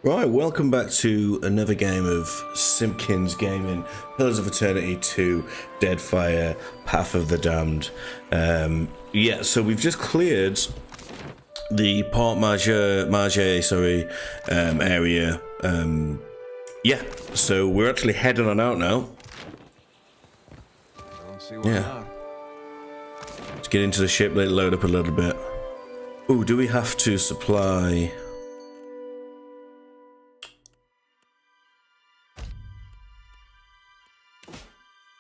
Right, welcome back to another game of Simpkins Gaming, Pillars of Eternity 2, Deadfire, Path of the Damned. Yeah, so we've just cleared the Port Marge, area. Yeah, so we're actually heading on out now. Yeah. Let's get into the ship, let it load up a little bit. Oh, do we have to supply...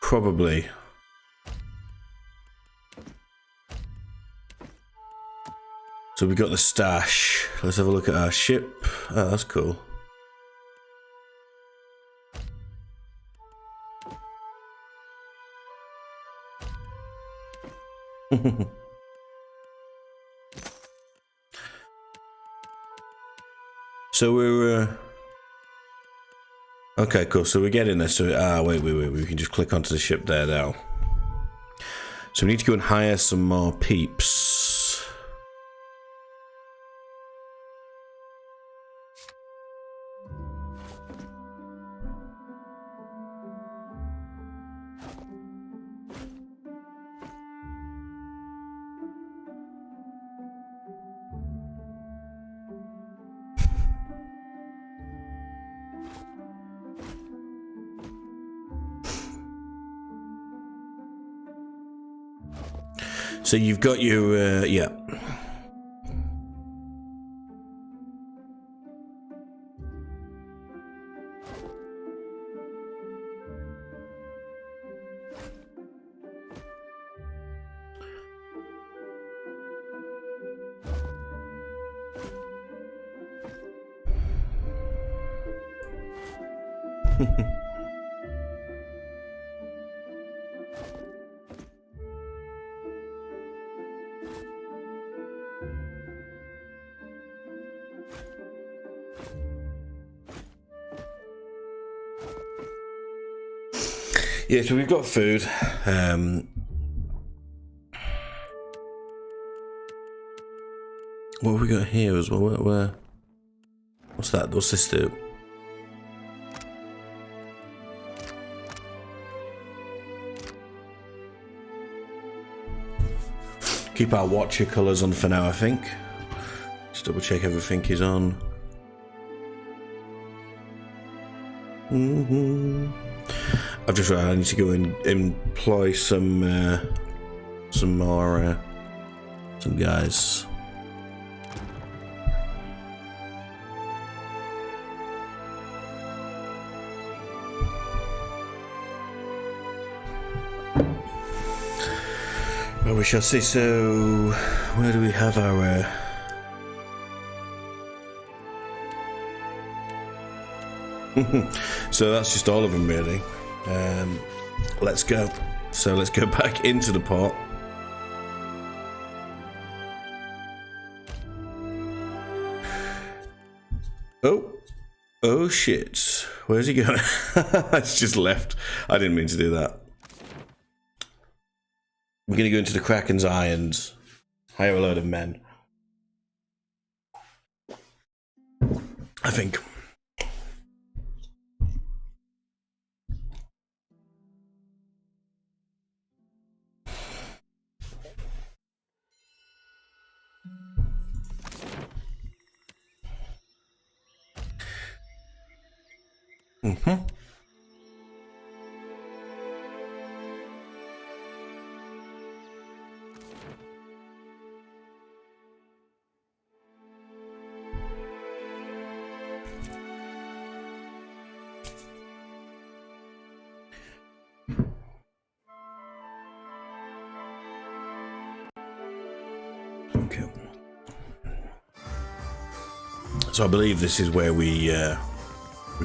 Probably. So we got the stash. Let's have a look at our ship. Oh, that's cool. So we're okay, cool. So we're getting there. So wait. We can just click onto the ship there now. So we need to go and hire some more peeps. So you've got your, yeah. Yeah, so we've got food. What have we got here as well? Where? What's that? What's this do? Keep our watcher colours on for now, I think. Just double check everything is on. I've just realized I need to go and employ some more guys. Well, we shall see. So, where do we have our? So that's just all of them, really. Let's go. So let's go back into the port. Oh shit. Where's he going? It's just left. I didn't mean to do that. We're going to go into the Kraken's Eye and hire a load of men. I think. Okay. So I believe this is where we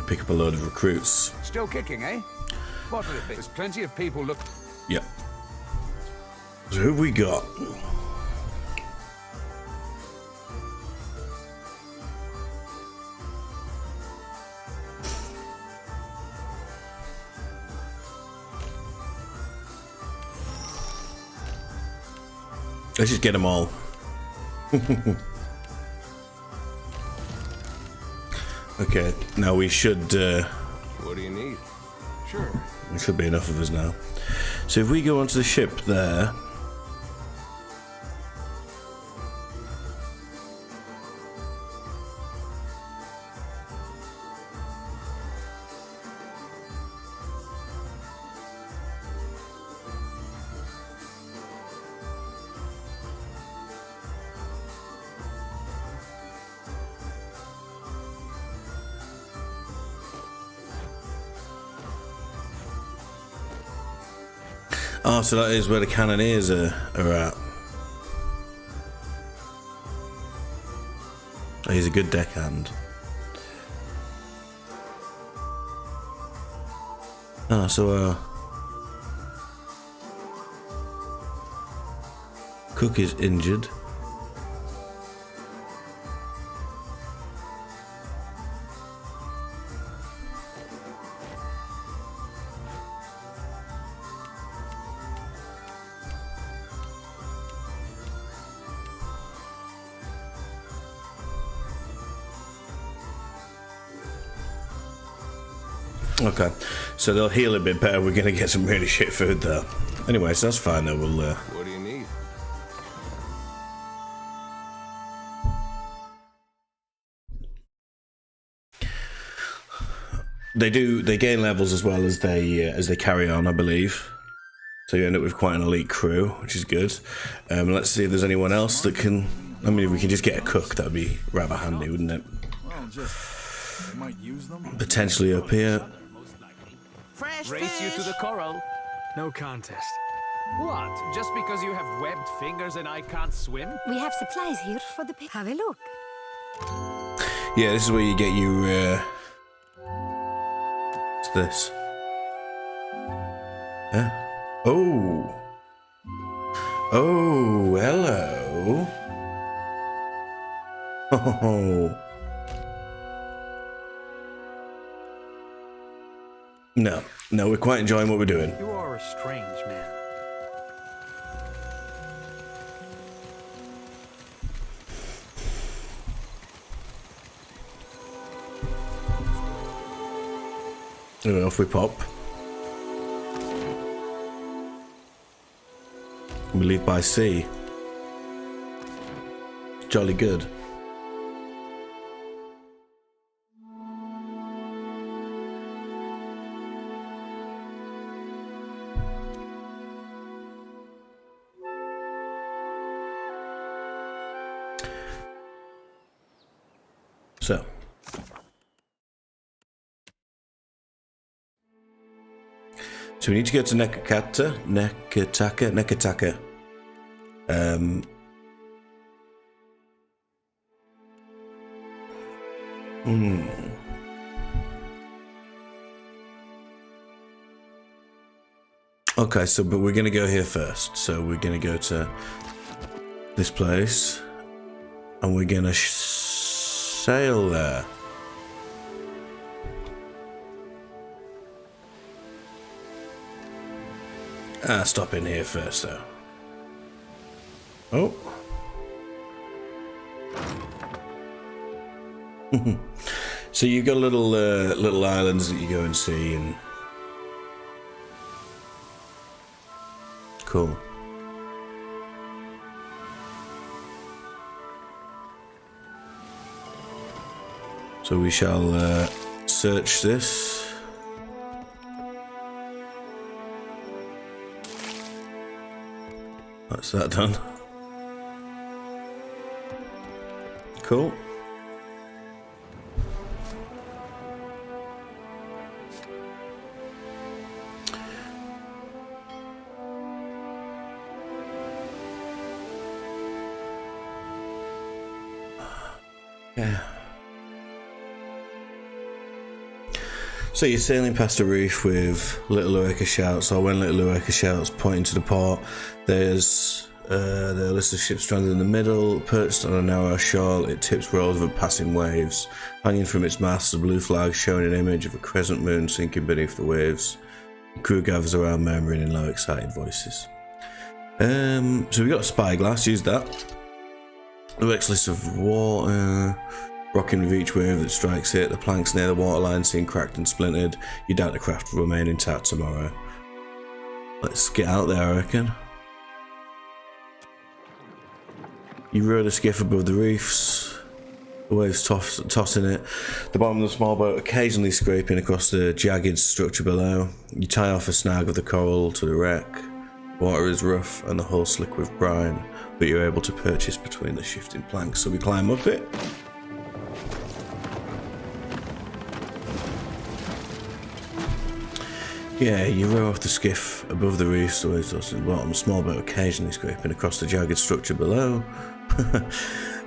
pick up a load of recruits. Still kicking, eh? What will it be? There's plenty of people look. Yeah. So who have we got? Let's just get them all. Okay, now we should. What do you need? Sure. There should be enough of us now. So if we go onto the ship there. Oh, so that is where the cannoneers are at. Oh, he's a good deckhand. Ah, so Cook is injured. Okay, so they'll heal a bit better. We're gonna get some really shit food though. Anyway, so that's fine though. We'll. What do you need? They gain levels as well as they carry on, I believe. So you end up with quite an elite crew, which is good. Let's see if there's anyone else that can. I mean, if we can just get a cook, that'd be rather handy, wouldn't it? Well, just might use them. Potentially up here. Fresh Race you to the coral. No contest. What? Just because you have webbed fingers and I can't swim? We have supplies here for the Have a look. Yeah, this is where you get your. What's this? Yeah. Oh. Oh, hello. Oh. No, we're quite enjoying what we're doing. You are a strange man. Anyway, off we pop. We leave by sea. Jolly good. So we need to go to Nekataka. Okay, so but we're gonna go here first. So we're gonna go to this place, and we're gonna sail there. Stop in here first, though. Oh. So you've got little islands that you go and see, and cool. So we shall search this. That's that done. Cool. Yeah. So you're sailing past a reef with Little Urca shouts, or when Little Urca shouts, pointing to the port. There's the list of ships stranded in the middle, perched on a narrow shoal. It tips rolls over passing waves. Hanging from its mast, a blue flag showing an image of a crescent moon sinking beneath the waves. The crew gathers around, murmuring in low, excited voices. So we got a spyglass. Use that. The list of water. Rocking with each wave that strikes it, the planks near the waterline seem cracked and splintered. You doubt the craft will remain intact tomorrow. Let's get out there, I reckon. You row the skiff above the reefs, the waves tossing it, the bottom of the small boat occasionally scraping across the jagged structure below. You tie off a snag of the coral to the wreck. Water is rough and the hull slick with brine, but you're able to purchase between the shifting planks, so we climb up it. Yeah, you row off the skiff above the reefs, the waves tossing the bottom, the small boat occasionally scraping across the jagged structure below.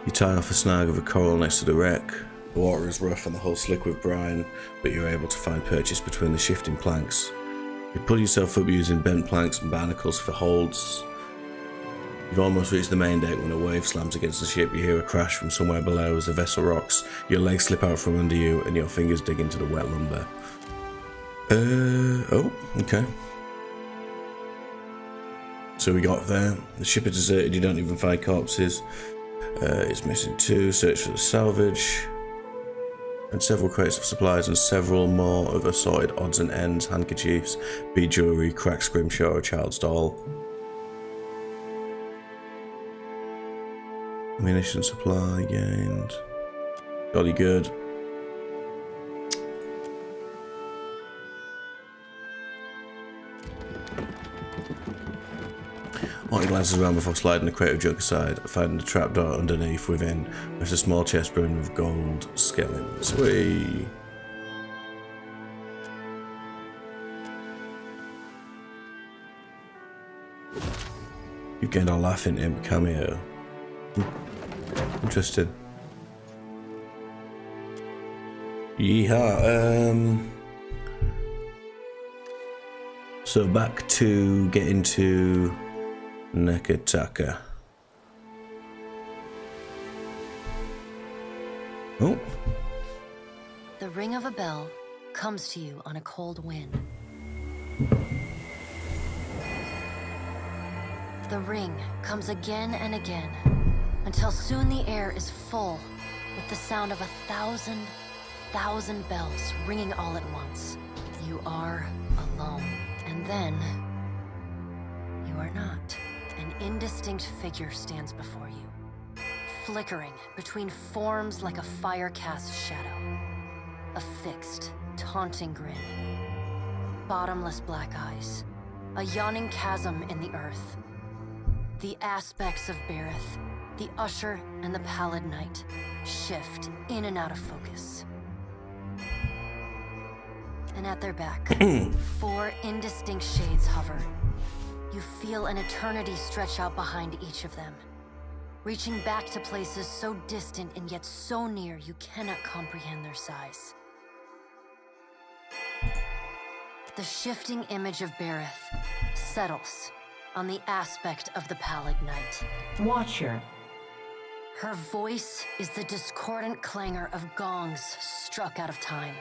You tie off a snag of a coral next to the wreck. The water is rough and the hull slick with brine, but you're able to find purchase between the shifting planks. You pull yourself up using bent planks and barnacles for holds. You've almost reached the main deck when a wave slams against the ship. You hear a crash from somewhere below as the vessel rocks. Your legs slip out from under you and your fingers dig into the wet lumber. Oh, okay. So we got there. The ship is deserted, you don't even find corpses. It's missing 2, search for the salvage. And several crates of supplies and several more of assorted odds and ends, handkerchiefs, bead jewellery, cracked scrimshaw, a child's doll. Ammunition supply gained. Jolly good. Marty glances around before sliding the crate of junk aside, finding the trapdoor underneath. Within, there's a small chest burning with gold skeletons. Whee! You've gained a laughing imp cameo. Interesting. Yeehaw. So back to getting to Nekataka. Oh. The ring of a bell comes to you on a cold wind. The ring comes again and again, until soon the air is full with the sound of 1,000 bells ringing all at once. You are alone, and then you are not. An indistinct figure stands before you, flickering between forms like a fire-cast shadow. A fixed, taunting grin, bottomless black eyes, a yawning chasm in the earth. The aspects of Berith, the Usher and the Pallid Knight, shift in and out of focus. And at their back, 4 indistinct shades hover. You feel an eternity stretch out behind each of them, reaching back to places so distant and yet so near you cannot comprehend their size. The shifting image of Berith settles on the aspect of the Pallid Knight. Watcher. Her voice is the discordant clangor of gongs struck out of time.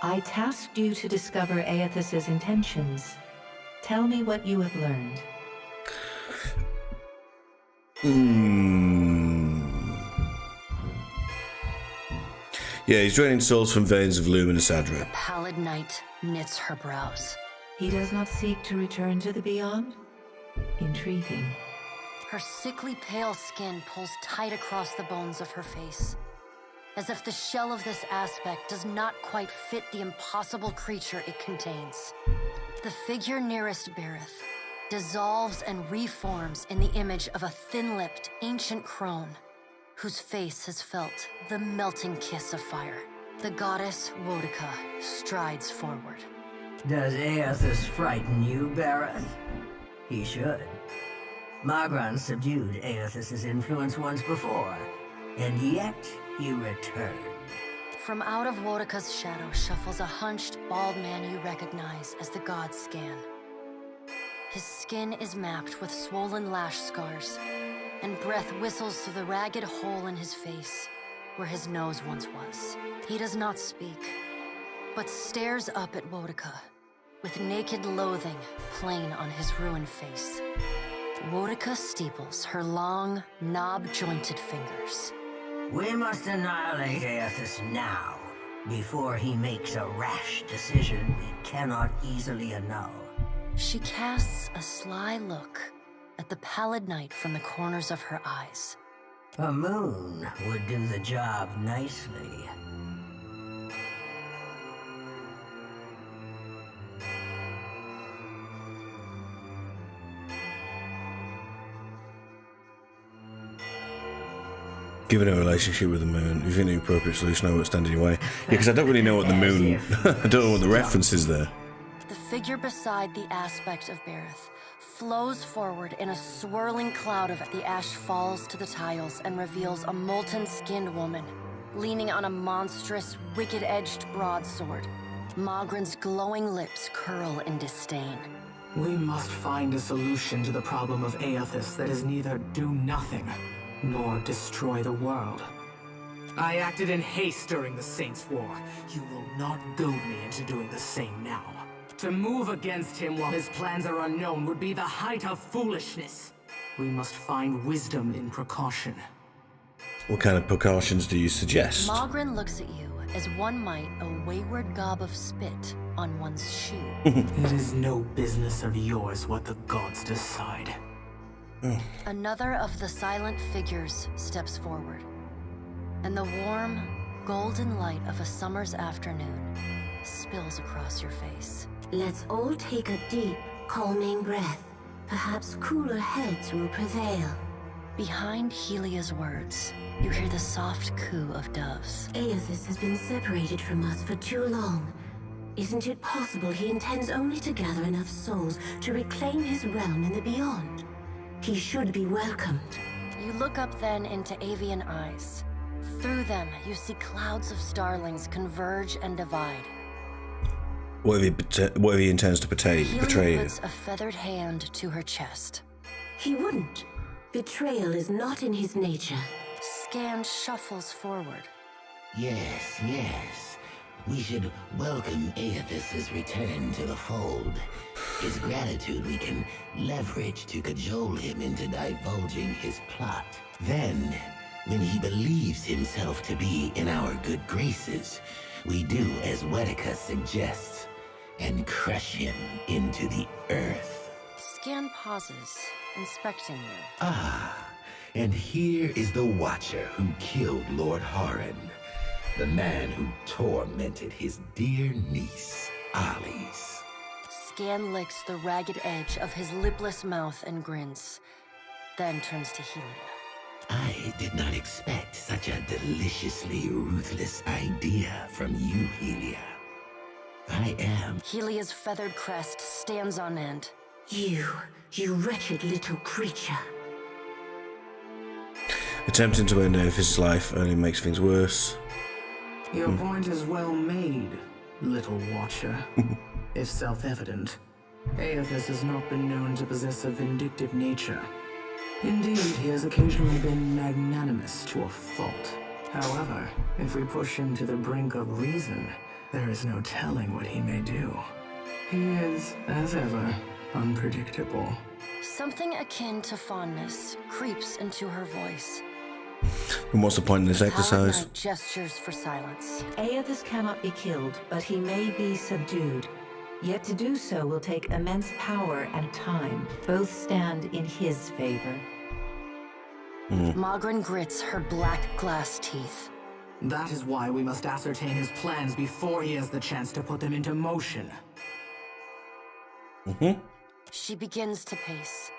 I tasked you to discover Aethys's intentions. Tell me what you have learned. Yeah, he's draining souls from veins of luminous Adra. The Pallid Knight knits her brows. He does not seek to return to the beyond? Intriguing. Her sickly pale skin pulls tight across the bones of her face, as if the shell of this aspect does not quite fit the impossible creature it contains. The figure nearest Berith dissolves and reforms in the image of a thin-lipped, ancient crone, whose face has felt the melting kiss of fire. The goddess Wodica strides forward. Does Aethys frighten you, Berith? He should. Magran subdued Aethys's influence once before, and yet he returned. From out of Wodica's shadow shuffles a hunched, bald man you recognize as the god Scan. His skin is mapped with swollen lash scars, and breath whistles through the ragged hole in his face where his nose once was. He does not speak, but stares up at Wodica with naked loathing plain on his ruined face. Wodica steeples her long, knob-jointed fingers. We must annihilate Aethys now, before he makes a rash decision we cannot easily annul. She casts a sly look at the pallid night from the corners of her eyes. A moon would do the job nicely. Given a relationship with the moon, you think the appropriate solution, I won't stand in your way. Yeah, because I don't really know what the moon... I don't know what the reference is there. The figure beside the aspect of Berith flows forward in a swirling cloud of the ash falls to the tiles and reveals a molten-skinned woman, leaning on a monstrous, wicked-edged broadsword. Magran's glowing lips curl in disdain. We must find a solution to the problem of Aethys that is neither do nothing, nor destroy the world. I acted in haste during the Saints' War. You will not goad me into doing the same now. To move against him while his plans are unknown would be the height of foolishness. We must find wisdom in precaution. What kind of precautions do you suggest? Magran looks at you as one might a wayward gob of spit on one's shoe. It is no business of yours what the gods decide. Another of the silent figures steps forward, and the warm, golden light of a summer's afternoon spills across your face. Let's all take a deep, calming breath. Perhaps cooler heads will prevail. Behind Helia's words, you hear the soft coo of doves. Aethys has been separated from us for too long. Isn't it possible he intends only to gather enough souls to reclaim his realm in the beyond? He should be welcomed. You look up then into avian eyes. Through them, you see clouds of starlings converge and divide. What if he intends to betray Helia you? puts a feathered hand to her chest. He wouldn't. Betrayal is not in his nature. Scan shuffles forward. Yes, yes. We should welcome Aethys' return to the fold. His gratitude we can leverage to cajole him into divulging his plot. Then, when he believes himself to be in our good graces, we do as Wedeka suggests, and crush him into the earth. Scan pauses, inspecting you. Ah, and here is the Watcher who killed Lord Haran. The man who tormented his dear niece, Alice. Scan licks the ragged edge of his lipless mouth and grins, then turns to Helia. I did not expect such a deliciously ruthless idea from you, Helia. I am... Helia's feathered crest stands on end. You wretched little creature. Attempting to end Aethys' life only makes things worse. Your point is well made, little watcher. If self-evident, Aethys has not been known to possess a vindictive nature. Indeed, he has occasionally been magnanimous to a fault. However, if we push him to the brink of reason, there is no telling what he may do. He is, as ever, unpredictable. Something akin to fondness creeps into her voice. And what's the point in this exercise? Paladin gestures for silence. Aethys cannot be killed, but he may be subdued. Yet to do so will take immense power and time. Both stand in his favor. Magran grits her black glass teeth. That is why we must ascertain his plans before he has the chance to put them into motion. She begins to pace.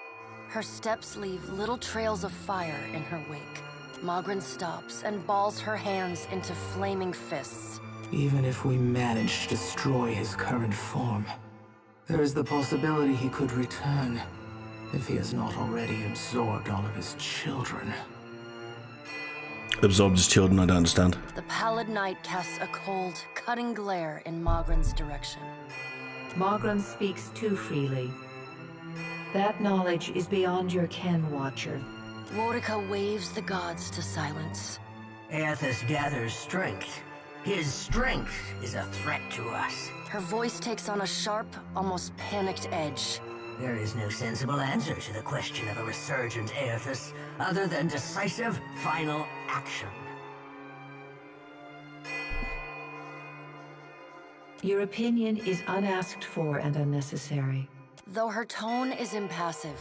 Her steps leave little trails of fire in her wake. Magran stops and balls her hands into flaming fists. Even if we manage to destroy his current form, there is the possibility he could return, if he has not already absorbed all of his children. Absorbed his children, I don't understand. The pallid night casts a cold, cutting glare in Magran's direction. Magran speaks too freely. That knowledge is beyond your ken, Watcher. Wodika waves the gods to silence. Aethys gathers strength. His strength is a threat to us. Her voice takes on a sharp, almost panicked edge. There is no sensible answer to the question of a resurgent Aethys, other than decisive, final action. Your opinion is unasked for and unnecessary. Though her tone is impassive,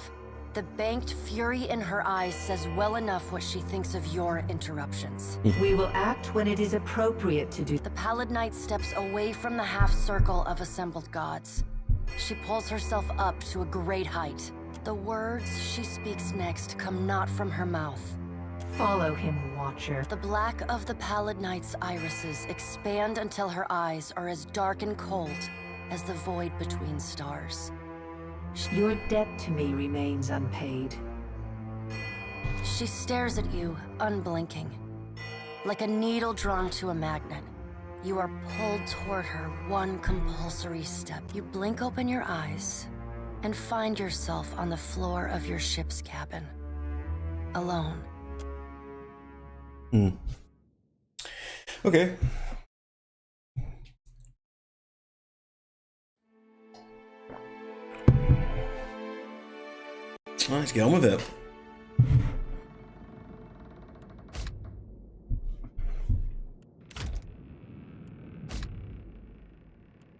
the banked fury in her eyes says well enough what she thinks of your interruptions. We will act when it is appropriate to do. The Pallid Knight steps away from the half-circle of assembled gods. She pulls herself up to a great height. The words she speaks next come not from her mouth. Follow him, Watcher. The black of the Pallid Knight's irises expand until her eyes are as dark and cold as the void between stars. Your debt to me remains unpaid. She stares at you, unblinking. Like a needle drawn to a magnet. You are pulled toward her one compulsory step. You blink open your eyes and find yourself on the floor of your ship's cabin. Alone. Okay. Let's get on with it.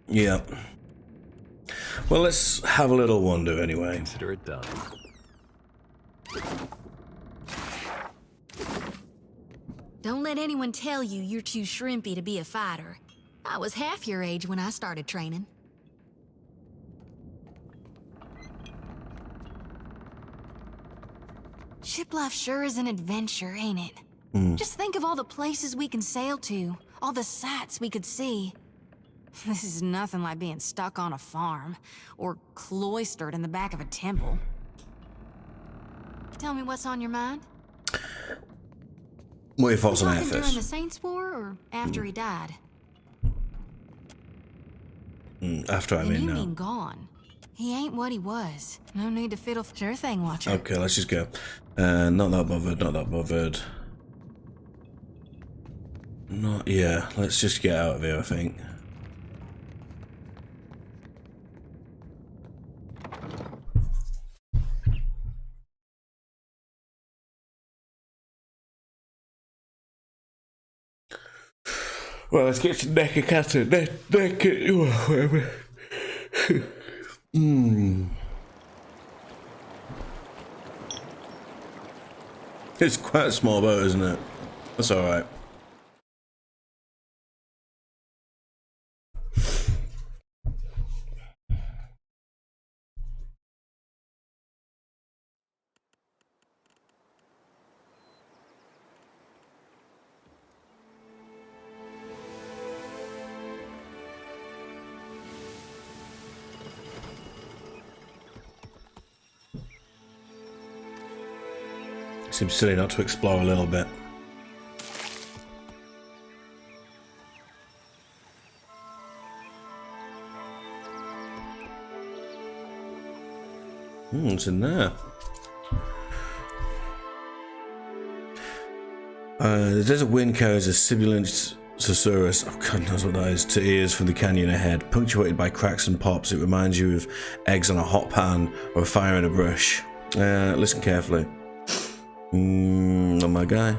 Yeah. Well, let's have a little wander anyway. Consider it done. Don't let anyone tell you you're too shrimpy to be a fighter. I was half your age when I started training. Ship life sure is an adventure, ain't it? Just think of all the places we can sail to, all the sights we could see. This is nothing like being stuck on a farm, or cloistered in the back of a temple. Tell me what's on your mind? What are your thoughts on Talking during the Aethys? Saints' War, or after he died? After I'm And in you now. mean gone. He ain't what he was. No need to fiddle. Sure thing, Watcher. Okay, let's just go. Not that bothered, not that bothered. Not, yeah, let's just get out of here, I think. Well, let's get to Nekakata. Whatever. It's quite a small boat, isn't it? That's alright. Seems silly not to explore a little bit. What's in there? The desert wind carries a sibilant susurrus, oh God knows what that is, to ears from the canyon ahead. Punctuated by cracks and pops, it reminds you of eggs on a hot pan or a fire in a brush. Listen carefully. Not my guy.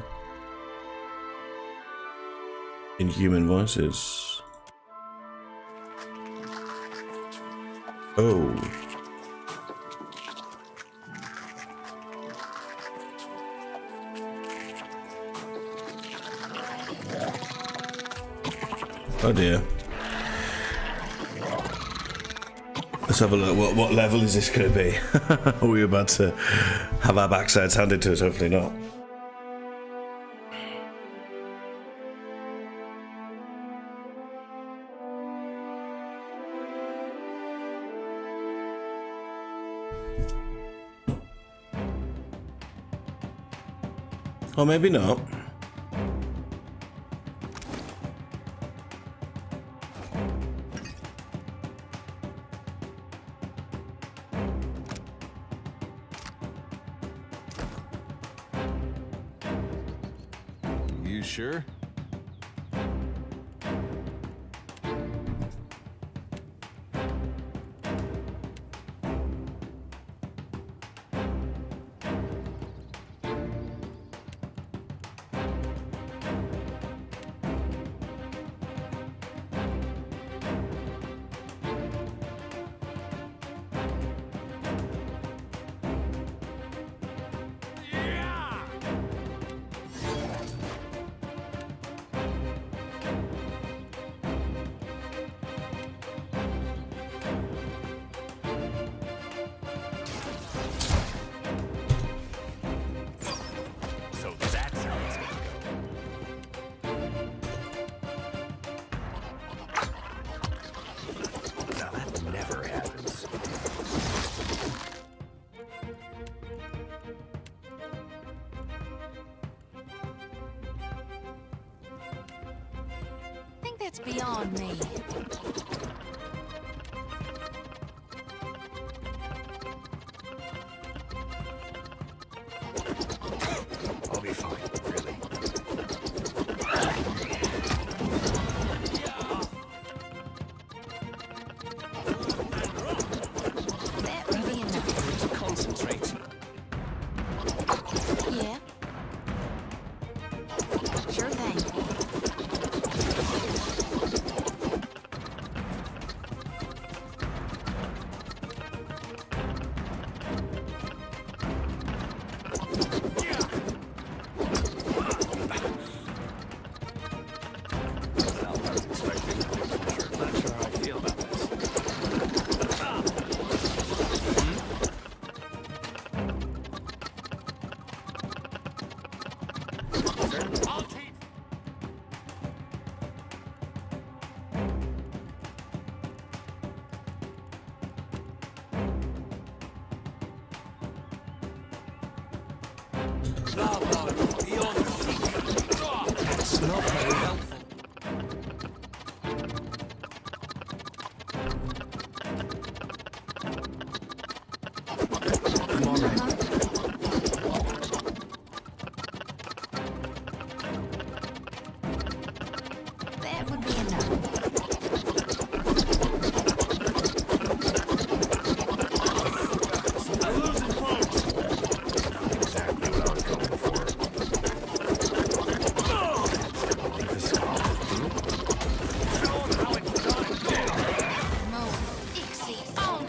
Inhuman voices. Oh. Oh dear. Let's have a look. What level is this going to be? Are we about to have our backsides handed to us? Hopefully not. Or maybe not. You sure? It's beyond me. I'll be fine, really. That would be enough. Concentrate. Yeah. Sure thing. That's not very helpful. I'm all right. That would be enough. Exactly what I was going for. No, Ixie, on!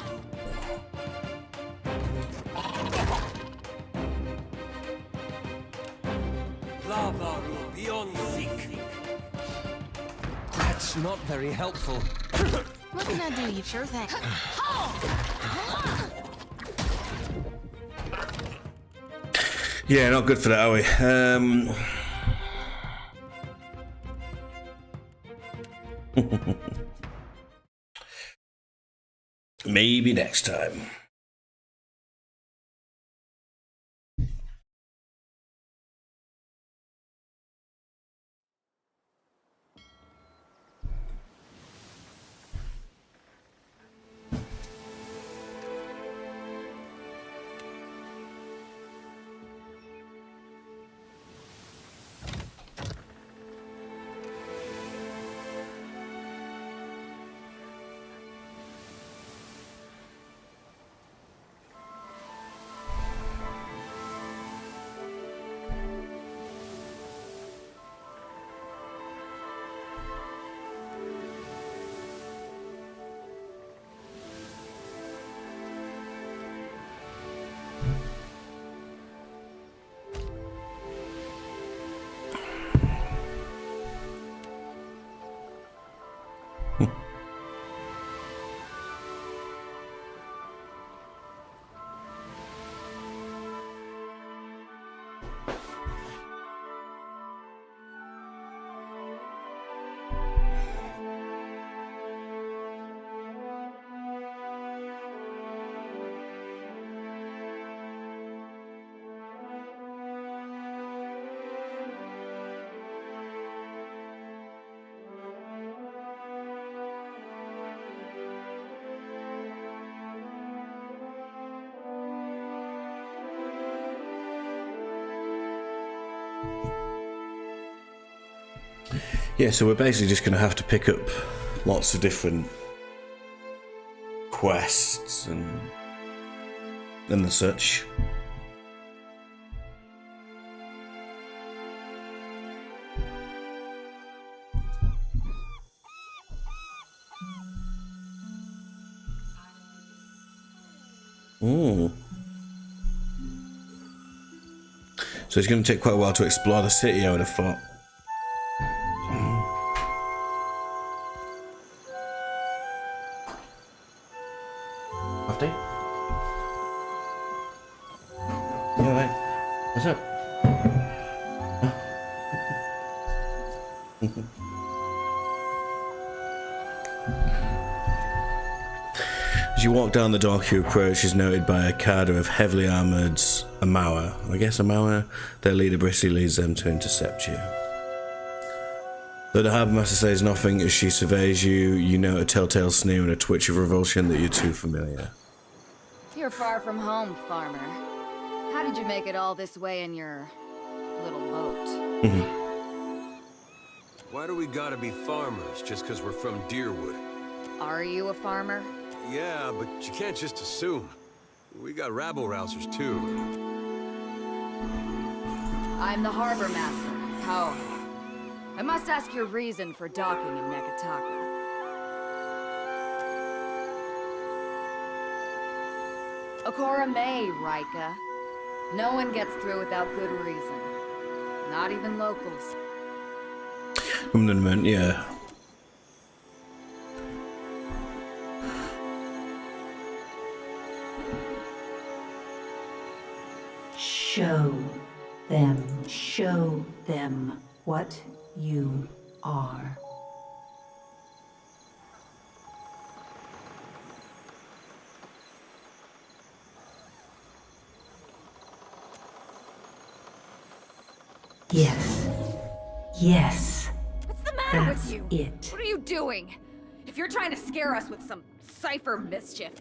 That's not very helpful. What can I do? You sure thing. Yeah, not good for that, are we? Maybe next time. Yeah, so we're basically just going to have to pick up lots of different quests and the such. So it's going to take quite a while to explore the city, I would have thought. Lefty? You alright? What's up? As you walk down the dock, your approach is noted by a cadre of heavily armoured Amawa. I guess Amawa, their leader, briskly leads them to intercept you. The Harbour Master says nothing as she surveys you. You note a telltale sneer and a twitch of revulsion that you're too familiar. You're far from home, farmer. How did you make it all this way in your little boat? Why do we gotta be farmers just because we're from Deerwood? Are you a farmer? Yeah, but you can't just assume. We got rabble-rousers, too. I'm the harbor master, Kao. I must ask your reason for docking in Nekataka. Okora May, Rika. No one gets through without good reason. Not even locals. Yeah. Show them what you are. Yes. What's the matter That's with you? it. What are you doing? If you're trying to scare us with some cipher mischief.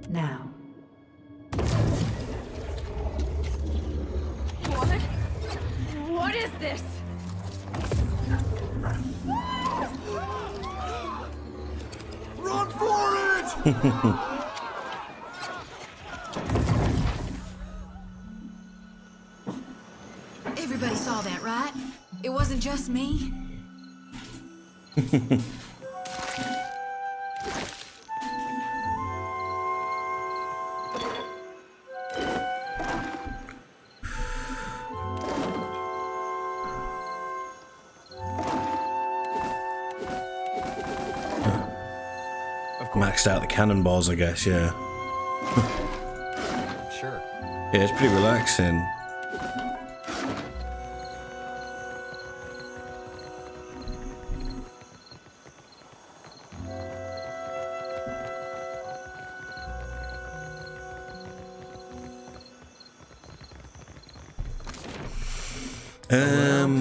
Now. What? What is this? Run for it! Everybody saw that, right? It wasn't just me. Maxed out the cannonballs, I guess, yeah. Sure. Yeah, it's pretty relaxing.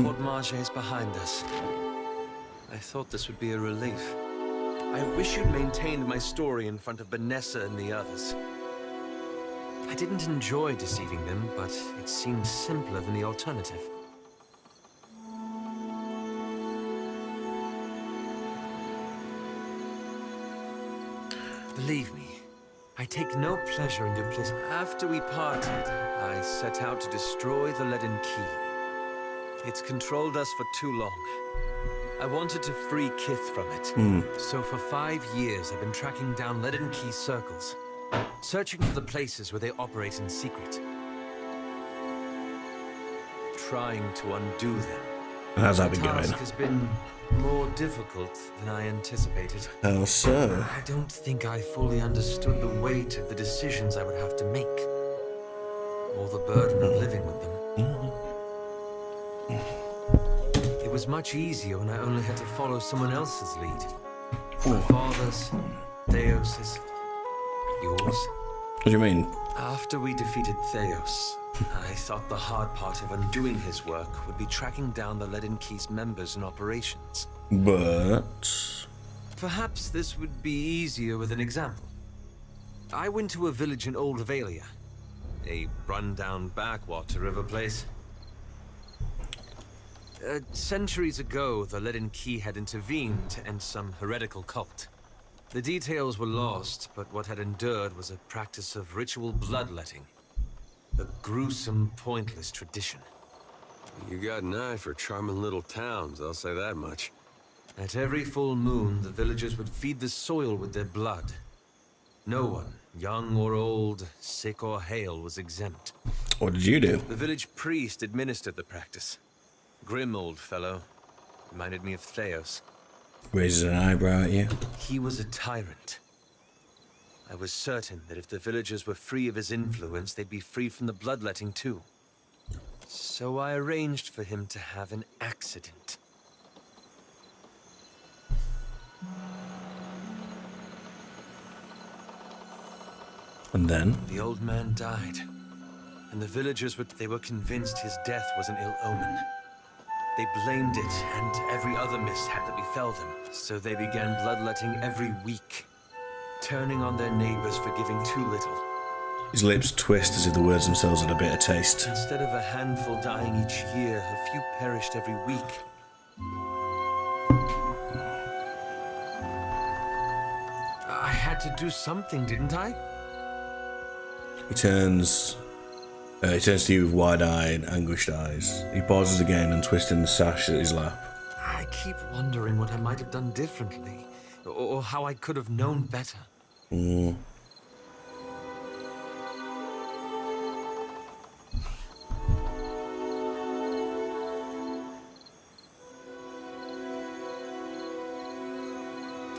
Port Marche is behind us. I thought this would be a relief. I wish you'd maintained my story in front of Vanessa and the others. I didn't enjoy deceiving them, but it seemed simpler than the alternative. Believe me, I take no pleasure in duplicity. After we parted, I set out to destroy the Leaden Key. It's controlled us for too long. I wanted to free Kith from it. So for 5 years, I've been tracking down Leaden Key circles, searching for the places where they operate in secret. Trying to undo them. How's that been The going? task has been more difficult than I anticipated. How so? I don't think I fully understood the weight of the decisions I would have to make, or the burden of living with them. It was much easier when I only had to follow someone else's lead. My father's, Theos's, yours. What do you mean? After we defeated Theos, I thought the hard part of undoing his work would be tracking down the Leaden Key's members and operations. But... Perhaps this would be easier with an example. I went to a village in Old Valia, a run-down backwater of a place. Centuries ago, the Leaden Key had intervened to end some heretical cult. The details were lost, but what had endured was a practice of ritual bloodletting. A gruesome, pointless tradition. You got an eye for charming little towns, I'll say that much. At every full moon, the villagers would feed the soil with their blood. No one, young or old, sick or hale, was exempt. What did you do? The village priest administered the practice. Grim old fellow. Reminded me of Theos. Raises an eyebrow at you. He was a tyrant. I was certain that if the villagers were free of his influence, they'd be free from the bloodletting too. So I arranged for him to have an accident. And then? The old man died. and the villagers were convinced his death was an ill omen. They blamed it and every other mishap that befell them, so they began bloodletting every week, turning on their neighbors for giving too little. His lips twist as if the words themselves had a bitter taste. Instead of a handful dying each year, a few perished every week. I had to do something, didn't I? He turns to you with wide-eyed, anguished eyes. He pauses again and twisting the sash at his lap. I keep wondering what I might have done differently, or how I could have known better.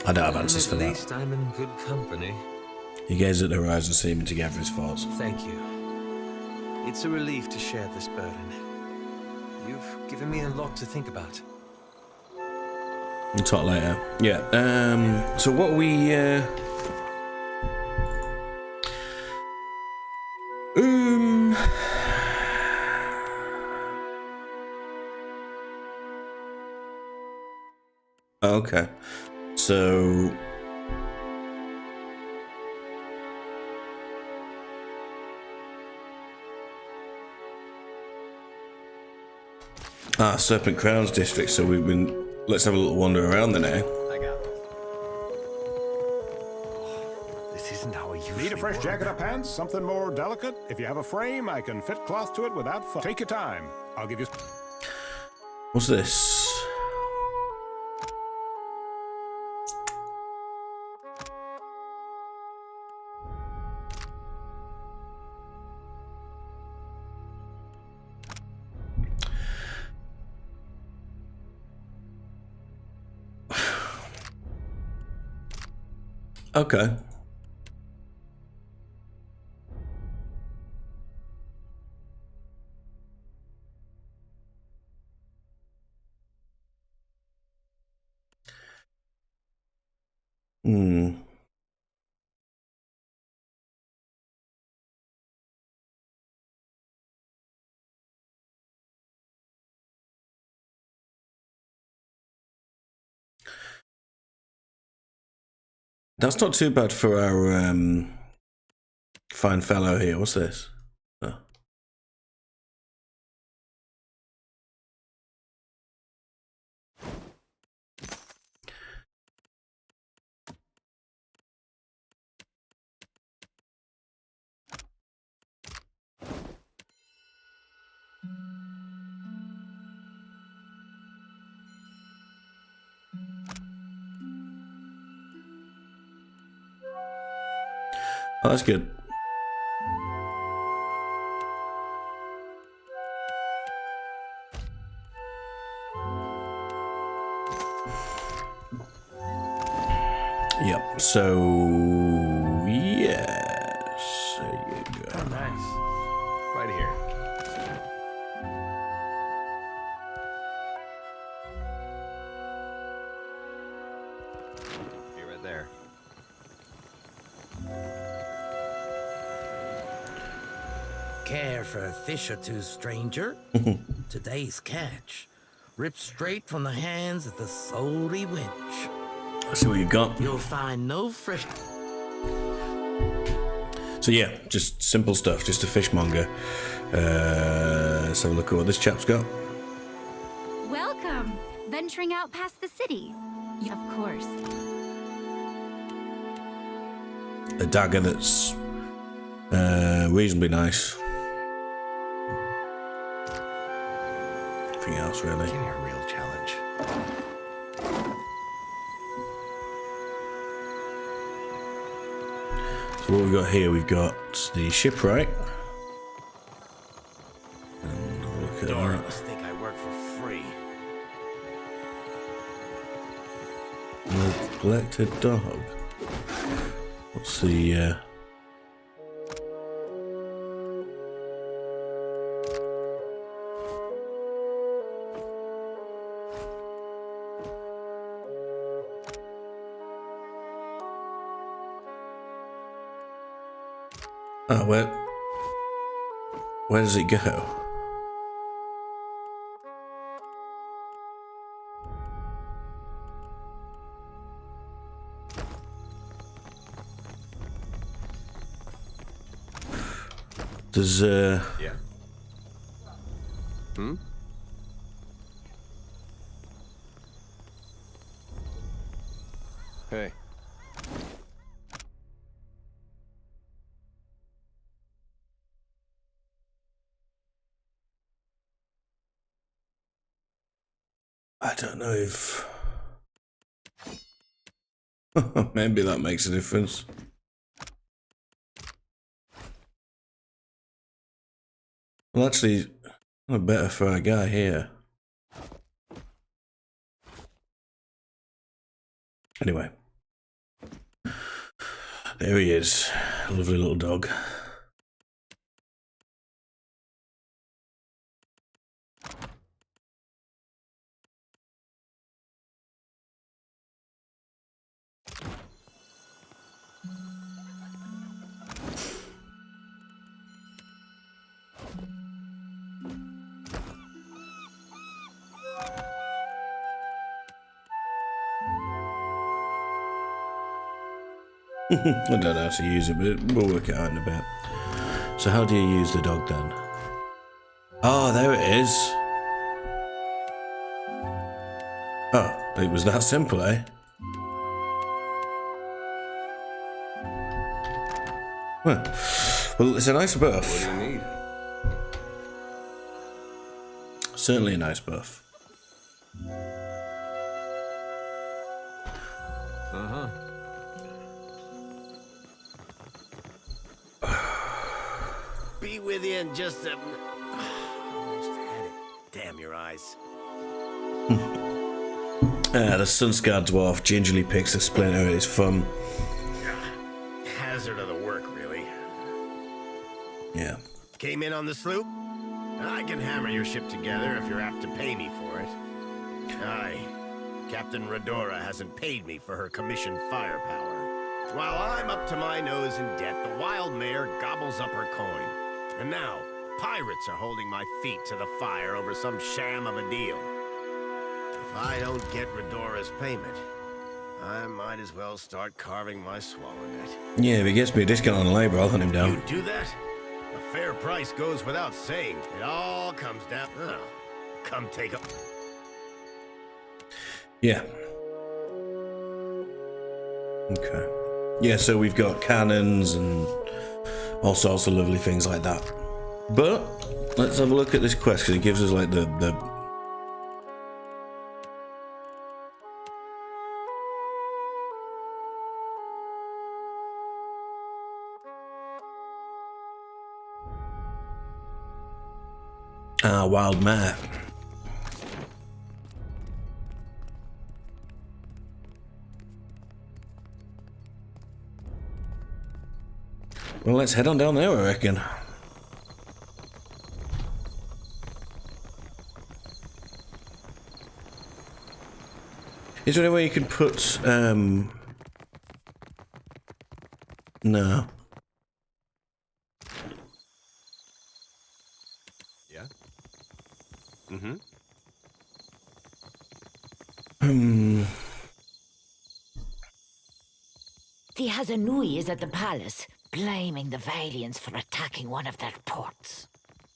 I don't have answers for At that. least I'm in good company. He gazes at the horizon, seeming to gather his thoughts. Thank you. It's a relief to share this burden. You've given me a lot to think about. We'll talk later. Yeah, so what we, okay. So... Serpent Crowns district, so we've been... Let's have a little wander around the now. I got this. This isn't how I usually Need a fresh work. jacket or pants? Something more delicate? If you have a frame, I can fit cloth to it without fuss. Take your time. I'll give you... What's this? Okay. That's not too bad for our fine fellow here. What's this? Oh. Oh, that's good. Yep, so... Yes. There you go. Oh, nice. Right here. Be right there. Care for a fish or two, stranger? Today's catch, ripped straight from the hands of the salty wench. Let's see what you've got. You'll find no fresh... So yeah, just simple stuff, just a fishmonger. Let's have a look at what this chap's got. Welcome! Venturing out past the city. Of course. A dagger that's reasonably nice. Nothing else really. Give me a real challenge. So what we've got here, we've got the shipwright. And look at that. Must think I work for free. Neglected dog. What's the Oh, well. Where does it go? Does Yeah. Hmm? Hey. I don't know if maybe that makes a difference. Well, actually, better for our guy here. Anyway, there he is, lovely little dog. I don't know how to use it, but we'll work it out in a bit. So how do you use the dog then? Oh, there it is. Oh, it was that simple, eh? Well, it's a nice buff. What do you need? Certainly a nice buff. Uh-huh. Be with you in just a... Almost had it. Damn your eyes. The sun-scarred dwarf gingerly picks a splinter at his thumb. Hazard of the work, really. Yeah. Came in on the sloop? I can hammer your ship together if you're apt to pay me for it. Aye. Captain Redora hasn't paid me for her commissioned firepower. While I'm up to my nose in debt, the wild mare gobbles up her coin. And now, pirates are holding my feet to the fire over some sham of a deal. If I don't get Redora's payment, I might as well start carving my swallow net. Yeah, if he gets me a discount on labour, I'll hunt him down. You do that? A fair price goes without saying. It all comes down... Oh, come take a... Yeah. Okay. Yeah, so we've got cannons and all sorts of lovely things like that. But let's have a look at this quest because it gives us like the wild mare. Well, let's head on down there, I reckon. Is there any way you can put, no. Yeah? Mm-hmm. The Hazanui is at the palace, blaming the Valians for attacking one of their ports.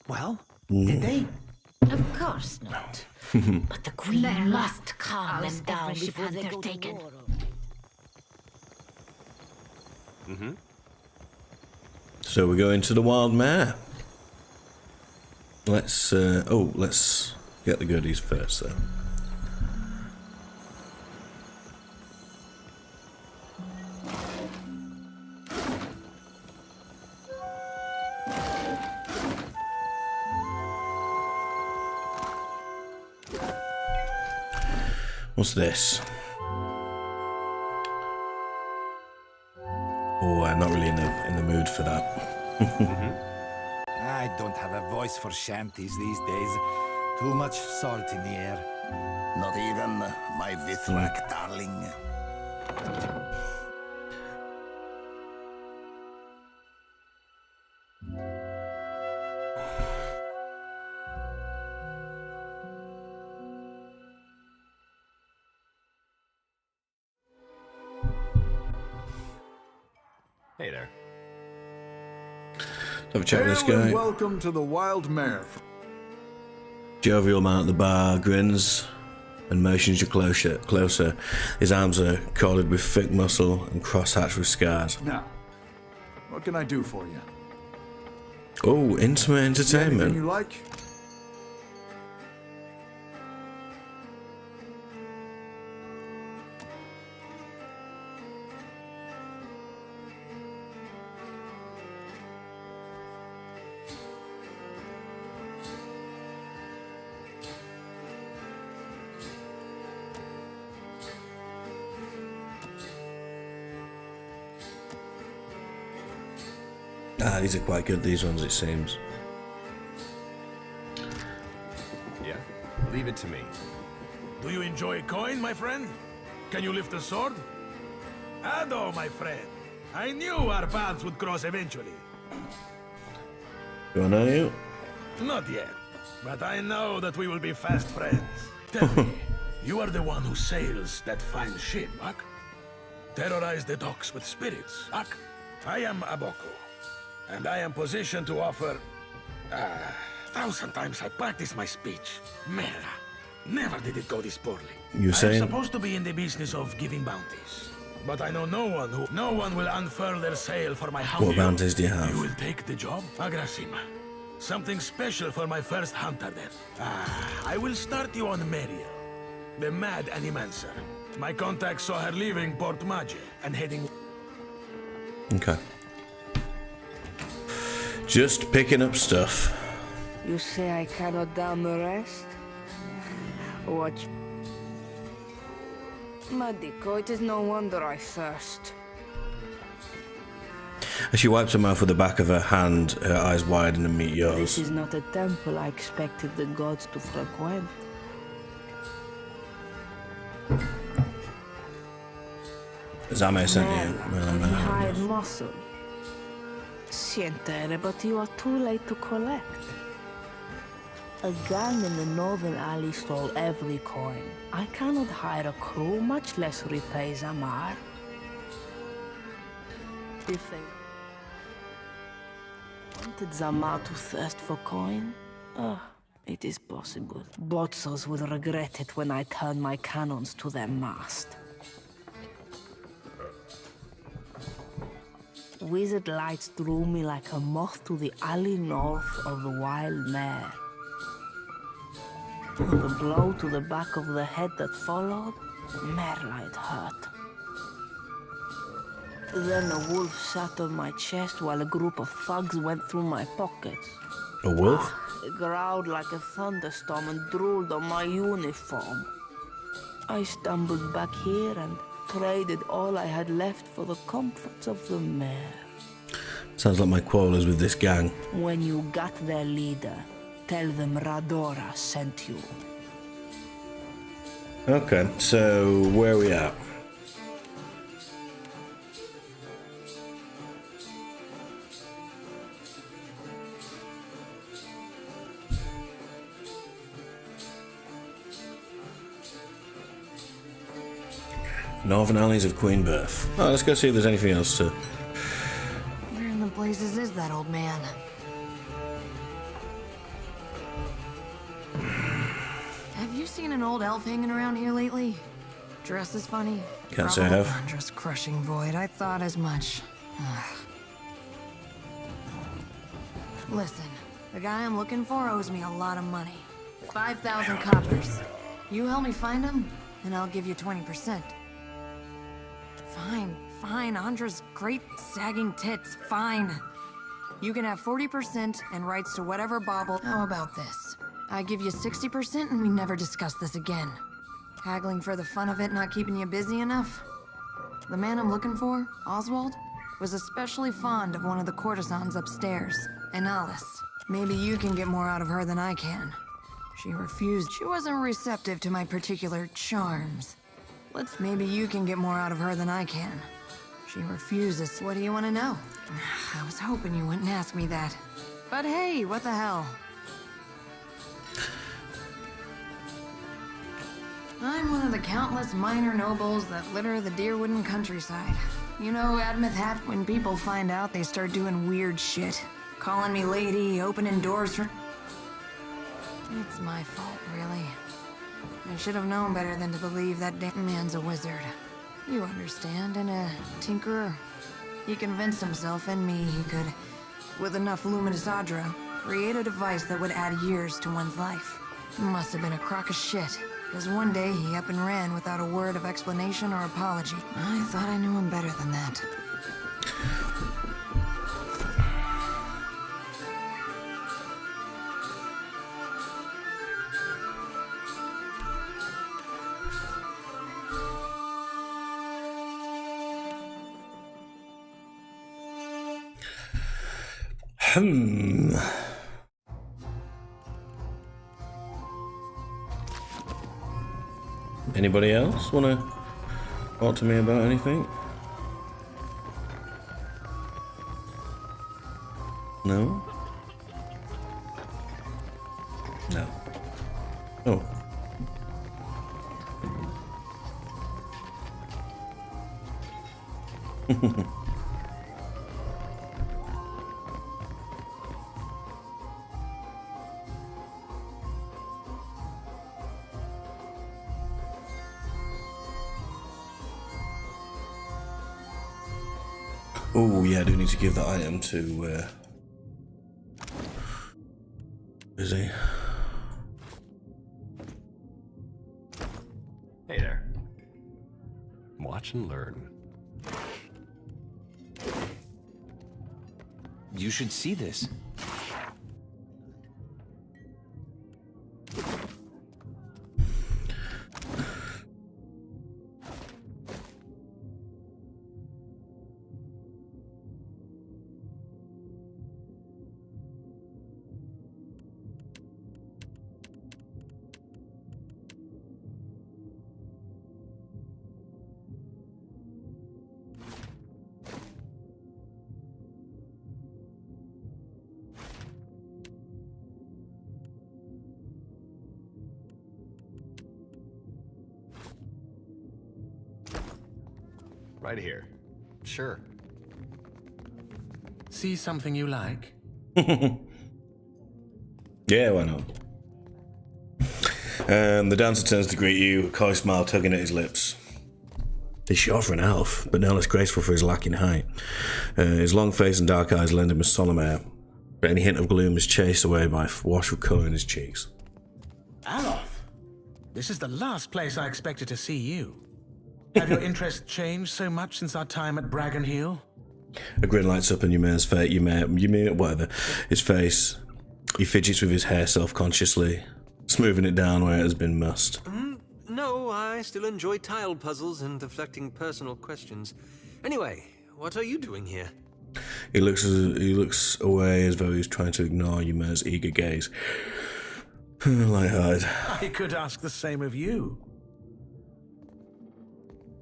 Well, did they? Of course not. But the Queen must calm them down before they're taken. Mm-hmm. So we go into the wild mare. Let's let's get the goodies first though. What's this? Oh, I'm not really in the mood for that. I don't have a voice for shanties these days. Too much salt in the air. Not even my Vithrak darling. Hey there. Have a chat with this Hail and guy. welcome to the Wild Mare. Jovial man at the bar grins and motions you closer. His arms are corded with thick muscle and cross-hatched with scars. Now, what can I do for you? Oh, intimate entertainment. Anything you like? Ah, these are quite good, these ones, it seems. Yeah? Leave it to me. Do you enjoy coin, my friend? Can you lift a sword? Ado, my friend. I knew our paths would cross eventually. You know you? Not yet, but I know that we will be fast friends. Tell me, you are the one who sails that fine ship, Ak? Terrorize the docks with spirits, Ak? I am Aboko, and I am positioned to offer... 1,000 times I practice my speech. Merda. Never did it go this poorly. You saying? I'm supposed to be in the business of giving bounties, but I know no one will unfurl their sail for my hunter. What bounties do you have? You will take the job, Agrasima. Something special for my first hunter then. I will start you on Meriel, the mad animancer. My contact saw her leaving Port Mage and heading... Okay. Just picking up stuff. You say I cannot down the rest? Watch. Madiko, it is no wonder I thirst. As she wipes her mouth with the back of her hand, her eyes widen and meet yours. This is not a temple I expected the gods to frequent. Zame sent you. Hide muscle. Sientere, but you are too late to collect. A gang in the northern alley stole every coin. I cannot hire a crew, much less repay Zamar. If they wanted Zamar to thirst for coin, it is possible. Botzos will regret it when I turn my cannons to their mast. Wizard lights drew me like a moth to the alley north of the Wild Mare. The blow to the back of the head that followed, Merlight hurt. Then a wolf sat on my chest while a group of thugs went through my pockets. A wolf? It growled like a thunderstorm and drooled on my uniform. I stumbled back here and traded all I had left for the comforts of the mare. Sounds like my quarrel is with this gang. When you got their leader, tell them Radora sent you. Okay, so where are we at? Northern Alleys of Queenbirth. Oh, let's go see if there's anything else to... Where in the blazes is that old man? Have you seen an old elf hanging around here lately? Dressed as funny? Can't say I have. Wondrous crushing void. I thought as much. Listen, the guy I'm looking for owes me a lot of money. 5,000 coppers. You help me find him, and I'll give you 20%. Fine. Andra's great sagging tits. Fine. You can have 40% and rights to whatever bauble. How about this? I give you 60% and we never discuss this again. Haggling for the fun of it not keeping you busy enough? The man I'm looking for, Oswald, was especially fond of one of the courtesans upstairs, Analis. Maybe you can get more out of her than I can. She refused. She wasn't receptive to my particular charms. Maybe you can get more out of her than I can. She refuses. What do you want to know? I was hoping you wouldn't ask me that. But hey, what the hell? I'm one of the countless minor nobles that litter the Deerwooden countryside. You know, Admith Hat, when people find out, they start doing weird shit. Calling me lady, opening doors for... It's my fault, really. I should have known better than to believe that damn man's a wizard. You understand, and a tinkerer. He convinced himself and me he could, with enough luminous Adra, create a device that would add years to one's life. Must have been a crock of shit, because one day he up and ran without a word of explanation or apology. I thought I knew him better than that. Anybody else want to talk to me about anything? No? No. Oh. Oh yeah, I do need to give that item to is he? Hey there. Watch and learn. You should see this. Right here. Sure. See something you like? Yeah, why not? The dancer turns to greet you, a coy smile tugging at his lips. He's short for an elf, but no less graceful for his lacking height. His long face and dark eyes lend him a solemn air, but any hint of gloom is chased away by a wash of colour in his cheeks. Aloth, this is the last place I expected to see you. Have your interests changed so much since our time at Bragon Hill? A grin lights up on Ymir's face. Whatever. His face. He fidgets with his hair self-consciously, smoothing it down where it has been mussed. No, I still enjoy tile puzzles and deflecting personal questions. Anyway, what are you doing here? He looks away as though he's trying to ignore Ymir's eager gaze. Light-hearted. I could ask the same of you.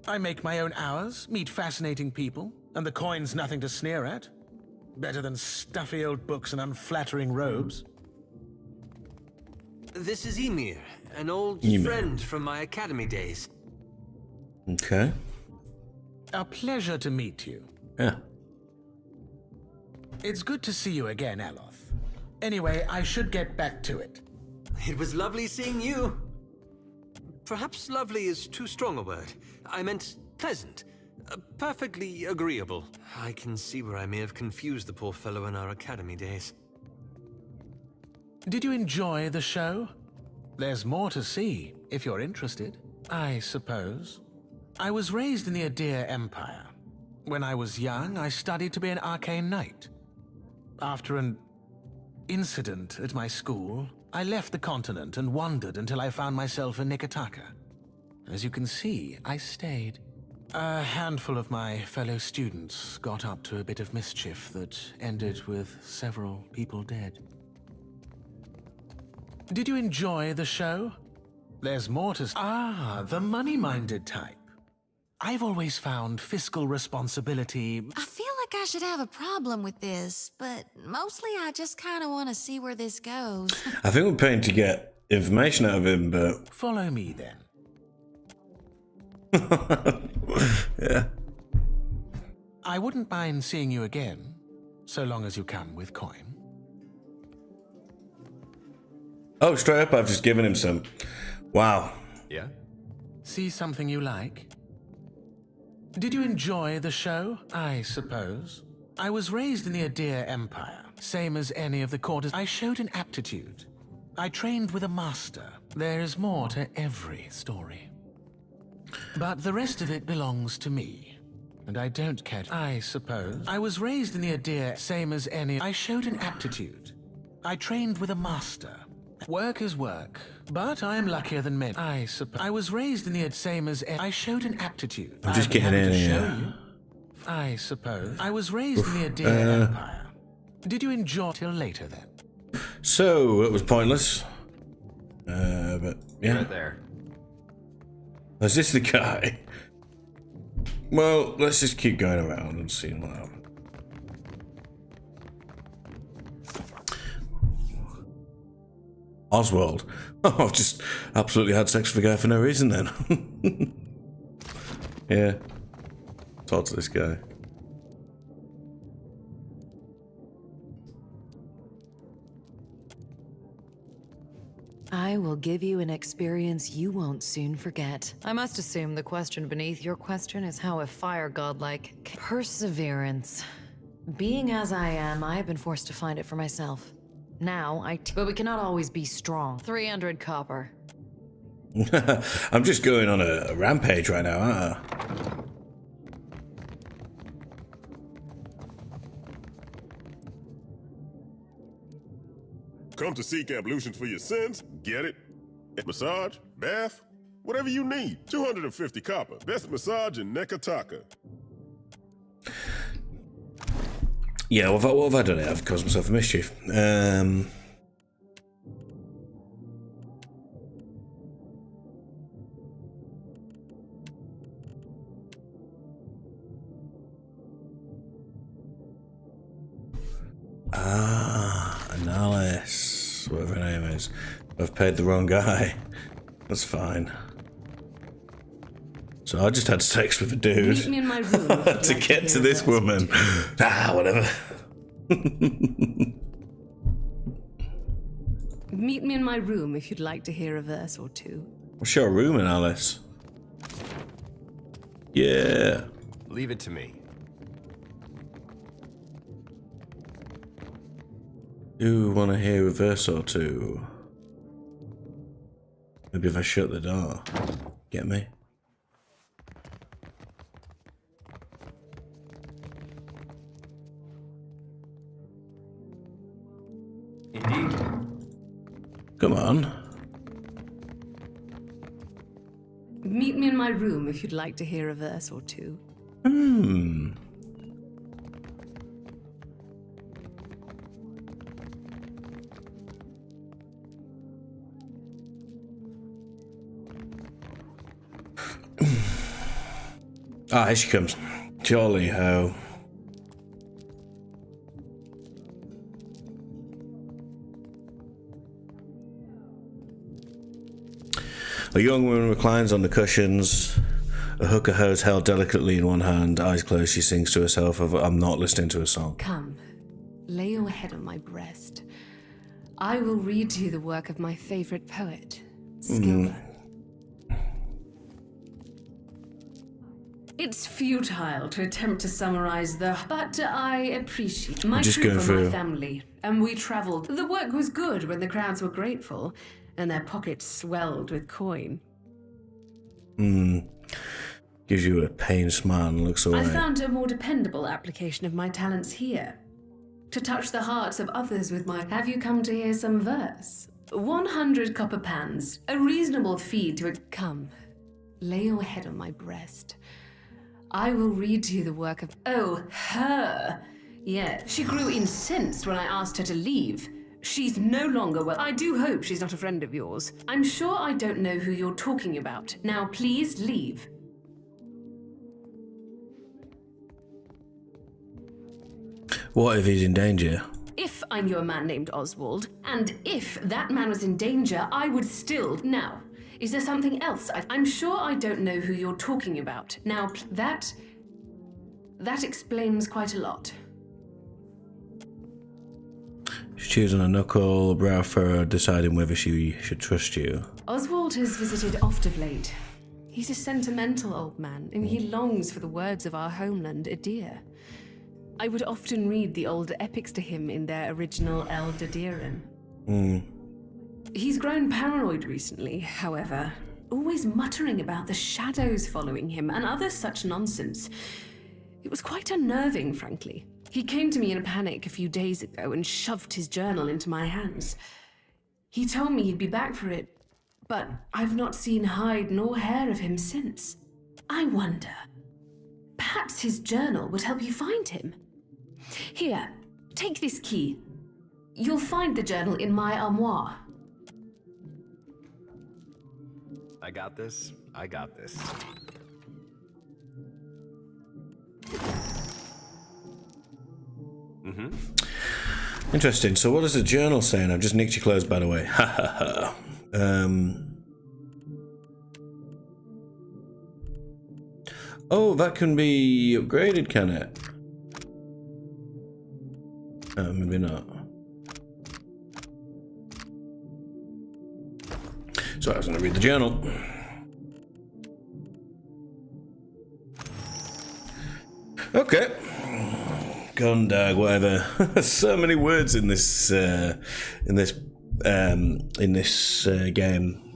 I make my own hours, meet fascinating people, and the coin's nothing to sneer at. Better than stuffy old books and unflattering robes. This is Ymir, an old friend from my academy days. Okay. A pleasure to meet you. Yeah. It's good to see you again, Aloth. Anyway, I should get back to it. It was lovely seeing you. Perhaps lovely is too strong a word. I meant pleasant. Perfectly agreeable. I can see where I may have confused the poor fellow in our academy days. Did you enjoy the show? There's more to see, if you're interested, I suppose. I was raised in the Adir Empire. When I was young, I studied to be an arcane knight. After an incident at my school, I left the continent and wandered until I found myself in Nikotaka. As you can see, I stayed. A handful of my fellow students got up to a bit of mischief that ended with several people dead. Did you enjoy the show? There's more to... Ah, the money-minded type. I've always found fiscal responsibility... I feel like I should have a problem with this, but mostly I just kind of want to see where this goes. I think we're paying to get information out of him, but... Follow me, then. Yeah. I wouldn't mind seeing you again, so long as you come with coin. Oh, straight up, I've just given him some. Wow. Yeah? See something you like? Did you enjoy the show, I suppose? I was raised in the Adir Empire, same as any of the quarters. I showed an aptitude. I trained with a master. There is more to every story. But the rest of it belongs to me. And I don't care, I suppose. I was raised in the Adir, same as any. I showed an aptitude. I trained with a master. Work is work, but I am luckier than men, I suppose. I was raised in the same as I showed an aptitude. I'm just getting in here. I suppose. I was raised in the Adir Empire. Did you enjoy till later then? So it was pointless. But yeah. Right there. Is this the guy? Well, let's just keep going around and see what happens. Oswald. Oh, I've just absolutely had sex with a guy for no reason then. Yeah. Talk to this guy. I will give you an experience you won't soon forget. I must assume the question beneath your question is how a fire god like perseverance. Being as I am, I have been forced to find it for myself. Now, but we cannot always be strong. 300 copper. I'm just going on a rampage right now, aren't I? Come to seek ablutions for your sins? Get it? Massage? Bath? Whatever you need. 250 copper. Best massage in Nekataka. Yeah, what have I done here? I've caused myself a mischief. Annales, whatever her name is. I've paid the wrong guy. That's fine. So I just had sex with a dude Meet me in my room to get to this woman. Whatever. Meet me in my room if you'd like to hear a verse or two. What's your room in Alice? Yeah. Leave it to me. Do want to hear a verse or two? Maybe if I shut the door. Get me? Indeed. Come on. Meet me in my room if you'd like to hear a verse or two. Ah, here she comes. Jolly ho. A young woman reclines on the cushions, a hookah hose held delicately in one hand, eyes closed. She sings to herself. I'm not listening to a song. Come, lay your head on my breast. I will read to you the work of my favorite poet, Skilber. It's futile to attempt to summarize but I appreciate my trip for my family, and we traveled. The work was good when the crowds were grateful, and their pockets swelled with coin. Gives you a pained smile and looks away. I found a more dependable application of my talents here. To touch the hearts of others with my... Have you come to hear some verse? 100 copper pans, a reasonable fee to... Come, lay your head on my breast. I will read to you the work of... Oh, her! Yeah, she grew incensed when I asked her to leave. She's no longer well. I do hope she's not a friend of yours. I'm sure I don't know who you're talking about. Now, please leave. What if he's in danger? If I knew a man named Oswald, and if that man was in danger, I would still... Now, is there something else? I'm sure I don't know who you're talking about. Now, That explains quite a lot. She's choosing a knuckle, brow furrow, deciding whether she should trust you. Oswald has visited oft of late. He's a sentimental old man, and he longs for the words of our homeland, Adir. I would often read the old epics to him in their original El Dadiran. He's grown paranoid recently, however, always muttering about the shadows following him and other such nonsense. It was quite unnerving, frankly. He came to me in a panic a few days ago and shoved his journal into my hands. He told me he'd be back for it, but I've not seen hide nor hair of him since. I wonder, perhaps his journal would help you find him? Here, take this key. You'll find the journal in my armoire. I got this. I got this. Interesting. So what is the journal saying? I've just nicked your clothes, by the way. Ha ha ha. Oh, that can be upgraded, can it? Maybe not. So I was going to read the journal. Okay. Gondag, whatever. So many words in this game.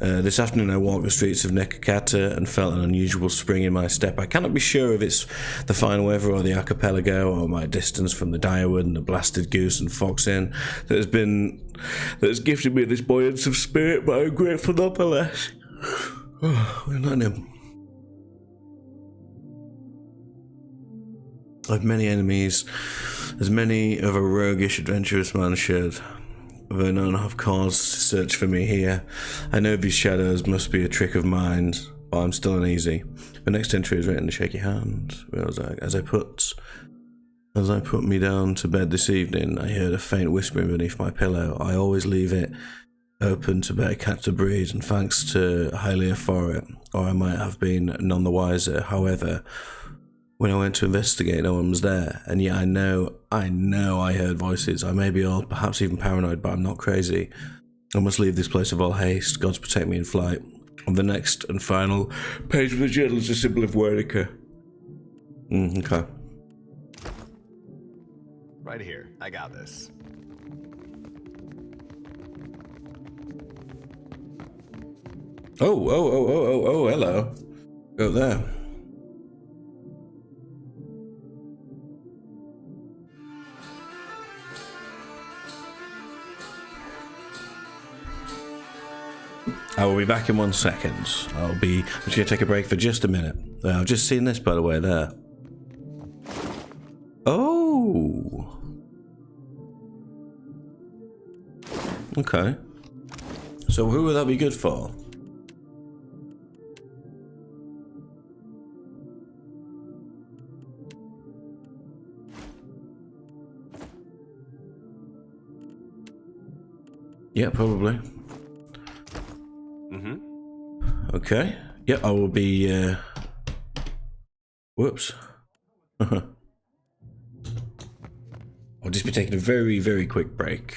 This afternoon I walked the streets of Nekakata and felt an unusual spring in my step. I cannot be sure if it's the fine weather or the archipelago or my distance from the direwood and the blasted goose and fox inn that has gifted me this buoyance of spirit, but I'm grateful nonetheless. We're not him. I've many enemies, as many of a roguish, adventurous man should. Though none have cause to search for me here. I know these shadows must be a trick of mine, but I'm still uneasy. The next entry is written to shake your hand. As I put me down to bed this evening, I heard a faint whispering beneath my pillow. I always leave it open to better catch the breeze, and thanks to Hylia for it, or I might have been none the wiser. However, when I went to investigate, no one was there, and yet I know I heard voices. I may be old, perhaps even paranoid, but I'm not crazy. I must leave this place of all haste. Gods protect me in flight. On the next and final page of the journal is a symbol of Wernicke. Okay. Right here. I got this. Oh, hello. Go there. I will be back in 1 second. I'm just going to take a break for just a minute. I've just seen this, by the way, there. Oh. Okay. So who would that be good for? Yeah, probably. Okay. Yeah, I will be, whoops. I'll just be taking a very, very quick break.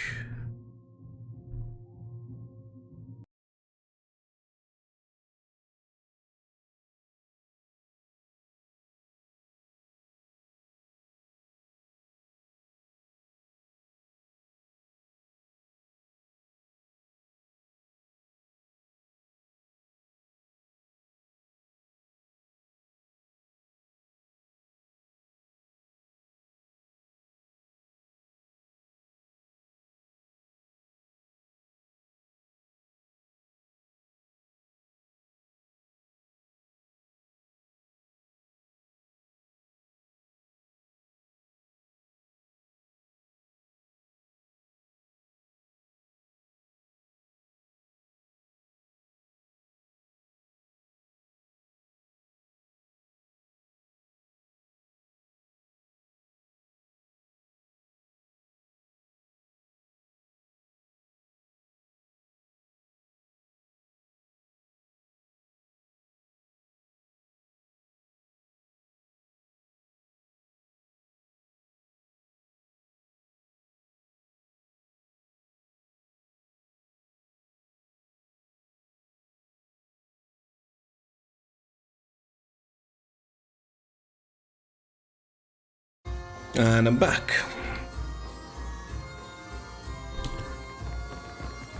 And I'm back.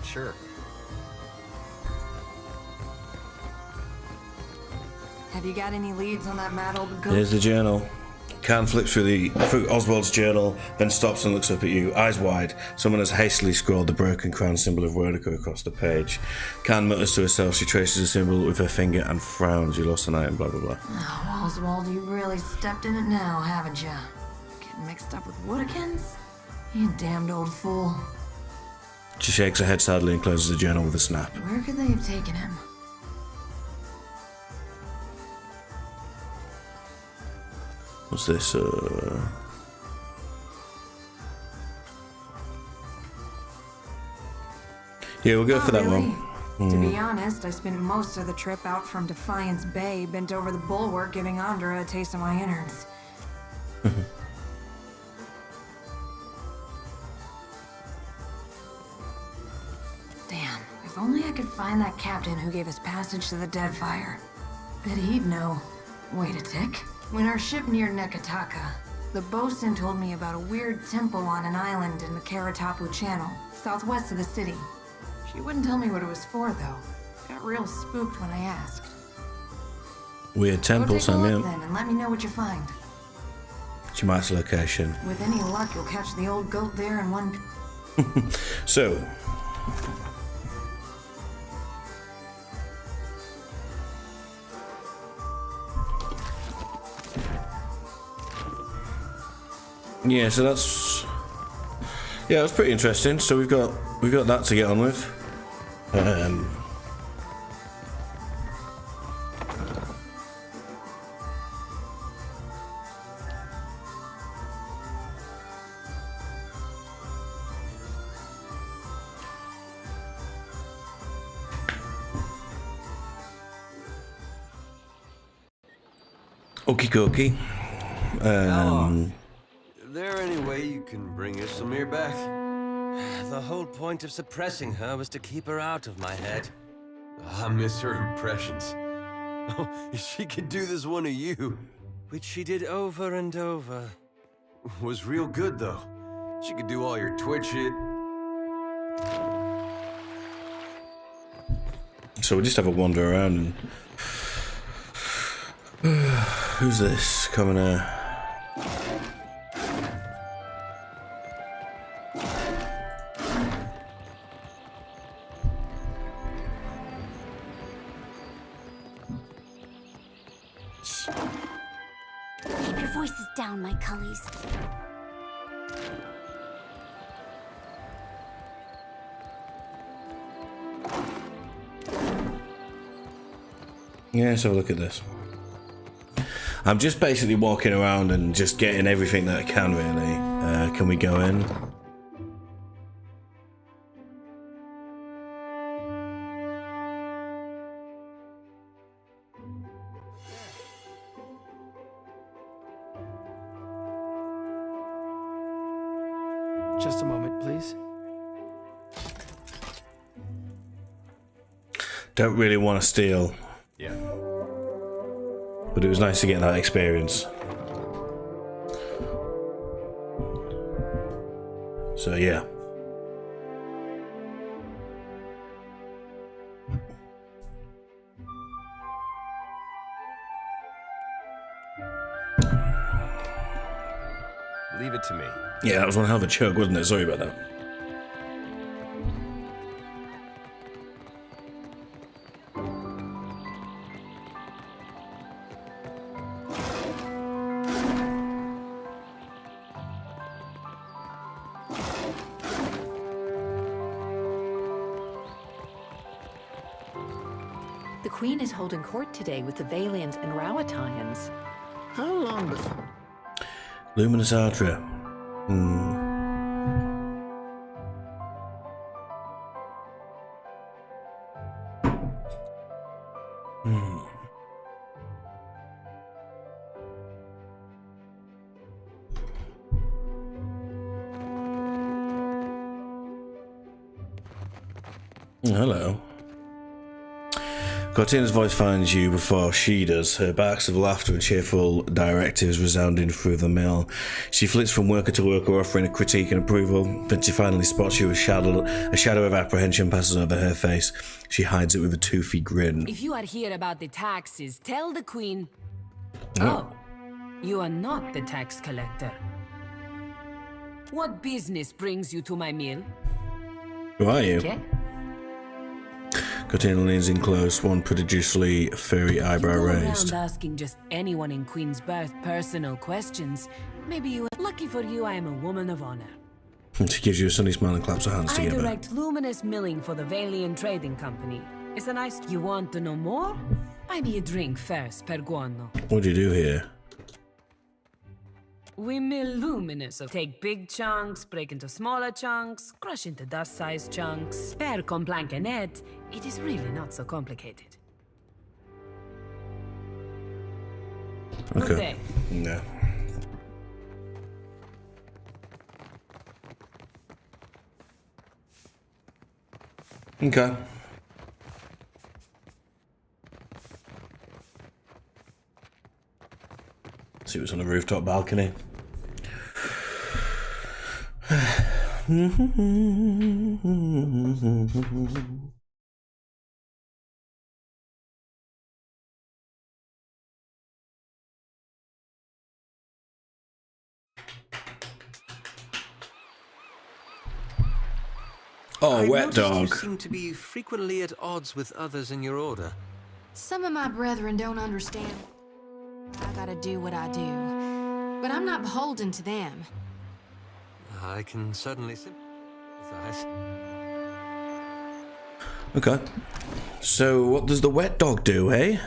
Sure. Have you got any leads on that mad old goat? There's the journal. Khan flips through Oswald's journal, then stops and looks up at you, eyes wide. Someone has hastily scrawled the broken crown symbol of Rodica across the page. Khan mutters to herself. She traces the symbol with her finger and frowns. You lost an item, blah, blah, blah. Oh, Oswald, you really stepped in it now, haven't you? Getting mixed up with Woodikins? You damned old fool. She shakes her head sadly and closes the journal with a snap. Where could they have taken him? What's this? Yeah, we'll go for that really. one. To be honest, I spent most of the trip out from Defiance Bay bent over the bulwark giving Andra a taste of my innards. Damn, if only I could find that captain who gave us passage to the Deadfire. Bet he'd know. Wait a tick. When our ship neared Nekataka, the bosun told me about a weird temple on an island in the Karatapu Channel, southwest of the city. She wouldn't tell me what it was for, though. Got real spooked when I asked. Weird temple, Go take a look yeah. then, and let me know what you find. She marks the location. With any luck, you'll catch the old goat there in one... So... Yeah, so that's... Yeah, that's pretty interesting. So we've got that to get on with. Okie dokie. Is there any way you can bring Islamir back? The whole point of suppressing her was to keep her out of my head. I miss her impressions. Oh, she could do this one of you. Which she did over and over. Was real good, though. She could do all your twitch shit. So we just have a wander around and... Who's this coming out? Keep your voices down, my cullies. Yeah, let's have a look at this. I'm just basically walking around and just getting everything that I can, really. Can we go in? Just a moment, please. Don't really want to steal. Yeah. But it was nice to get that experience. So yeah. Leave it to me. Yeah, that was one hell of a chug, wasn't it? Sorry about that. The Queen is holding court today with the Valians and Rawatayans. How long before? Luminous Ardra. Hello. Cortina's voice finds you before she does, her barks of laughter and cheerful directives resounding through the mill. She flits from worker to worker, offering a critique and approval. When she finally spots you, a shadow of apprehension passes over her face. She hides it with a toothy grin. If you are here about the taxes, tell the Queen... Oh. Oh, you are not the tax collector. What business brings you to my mill? Who are you? Okay. Cortina leans in close, one prodigiously furry eyebrow You go raised. around asking just anyone in Queensbirth personal questions. Maybe you... Lucky for you, I am a woman of honor. She gives you a sunny smile and claps her hands I together. direct luminous milling for the Valian Trading Company. It's a nice... You want to know more? Buy me a drink first, per guano. What do you do here? We mill luminous. Take big chunks, break into smaller chunks, crush into dust-sized chunks. Per complank and net, it is really not so complicated. Good Okay. day. No. Okay. See what's on the rooftop balcony. Oh, I've wet noticed dog. You seem to be frequently at odds with others in your order. Some of my brethren don't understand. I gotta do what I do. But I'm not beholden to them. I can certainly sympathize. Okay. So, what does the wet dog do, eh?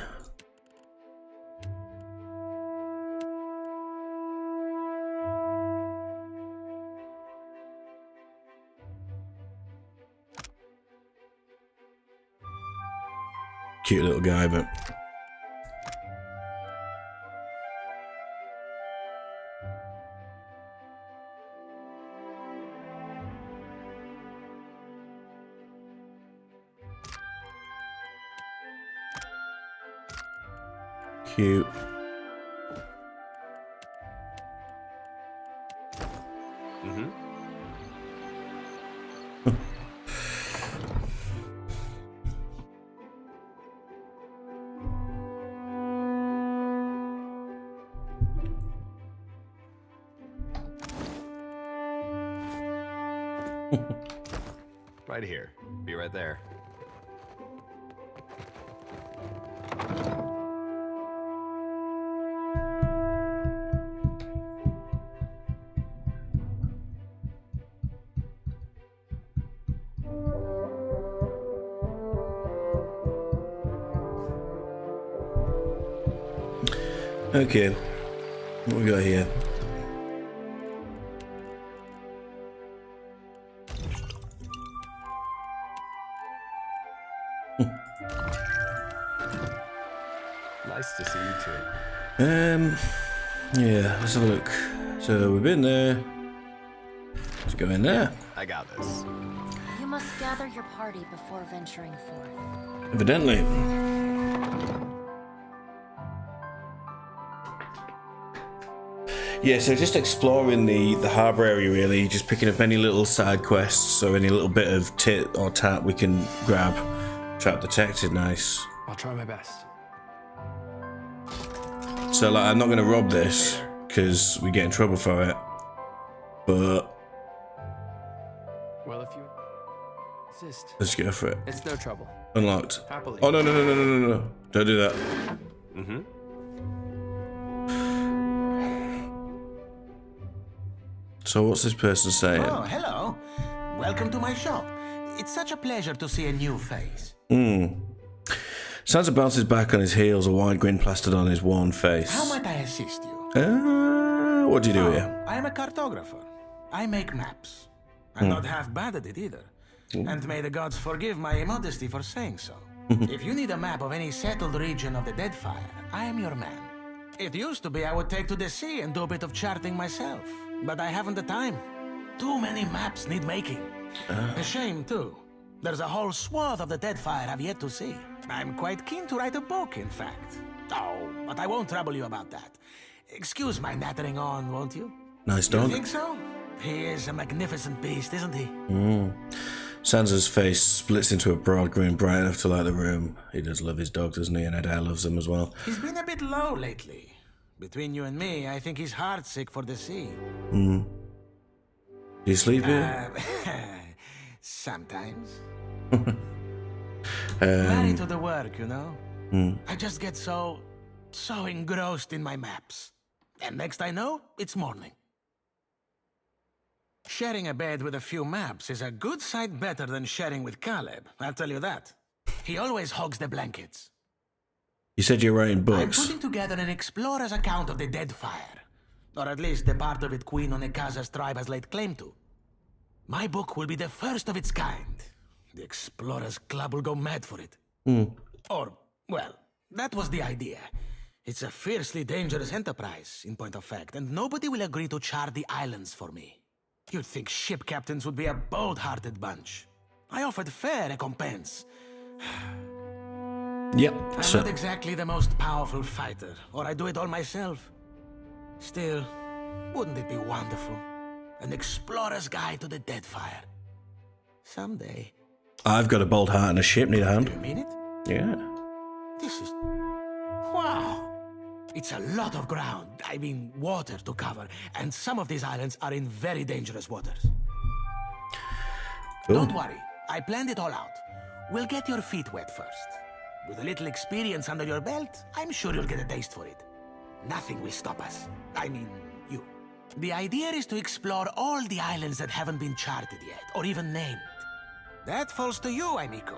Cute little guy, but... Cute. Mm-hmm. Right here. Be right there. Okay. What we got here? Nice to see you too. Yeah, let's have a look. So we've been there. Let's go in there. I got this. You must gather your party before venturing forth. Evidently. Yeah, so just exploring the harbour area really, just picking up any little side quests or any little bit of tit or tat we can grab. Trap detected, nice. I'll try my best. So like, I'm not gonna rob this because we get in trouble for it. But Well, if you insist. let's go for it. It's no trouble. Unlocked. Happily. Oh no! Don't do that. Mm-hmm. So what's this person saying? Oh, hello. Welcome to my shop. It's such a pleasure to see a new face. Santa bounces back on his heels, a wide grin plastered on his worn face. How might I assist you? What do you do here? I am a cartographer. I make maps. I'm not half bad at it either. And may the gods forgive my immodesty for saying so. If you need a map of any settled region of the Deadfire, I am your man. It used to be I would take to the sea and do a bit of charting myself, but I haven't the time. Too many maps need making. A shame, too. There's a whole swath of the Deadfire I've yet to see. I'm quite keen to write a book, in fact. Oh, but I won't trouble you about that. Excuse my nattering on, won't you? Nice dog. You think so? He is a magnificent beast, isn't he? Sansa's face splits into a broad grin, bright enough to light the room. He does love his dog, doesn't he? And Adair loves them as well. He's been a bit low lately. Between you and me, I think he's heartsick for the sea. Do you sleep here? Sometimes. Married to the work, you know? Hmm. I just get so engrossed in my maps. And next I know, it's morning. Sharing a bed with a few maps is a good sight better than sharing with Caleb, I'll tell you that. He always hogs the blankets. You said you're writing I'm books. putting together an explorer's account of the Deadfire. Or at least the part of it Queen Onekaza's tribe has laid claim to. My book will be the first of its kind. The Explorers Club will go mad for it. Or, well, that was the idea. It's a fiercely dangerous enterprise, in point of fact, and nobody will agree to chart the islands for me. You'd think ship captains would be a bold-hearted bunch. I offered fair recompense. Yep. I'm not exactly the most powerful fighter, or I do it all myself. Still, wouldn't it be wonderful? An explorer's guide to the Deadfire. Someday. I've got a bold heart and a ship. Need a hand? Do you mean it? Yeah. This is... Wow! It's a lot of ground, I mean water to cover, and some of these islands are in very dangerous waters. Cool. Don't worry, I planned it all out. We'll get your feet wet first. With a little experience under your belt, I'm sure you'll get a taste for it. Nothing will stop us. I mean, you. The idea is to explore all the islands that haven't been charted yet, or even named. That falls to you, amico.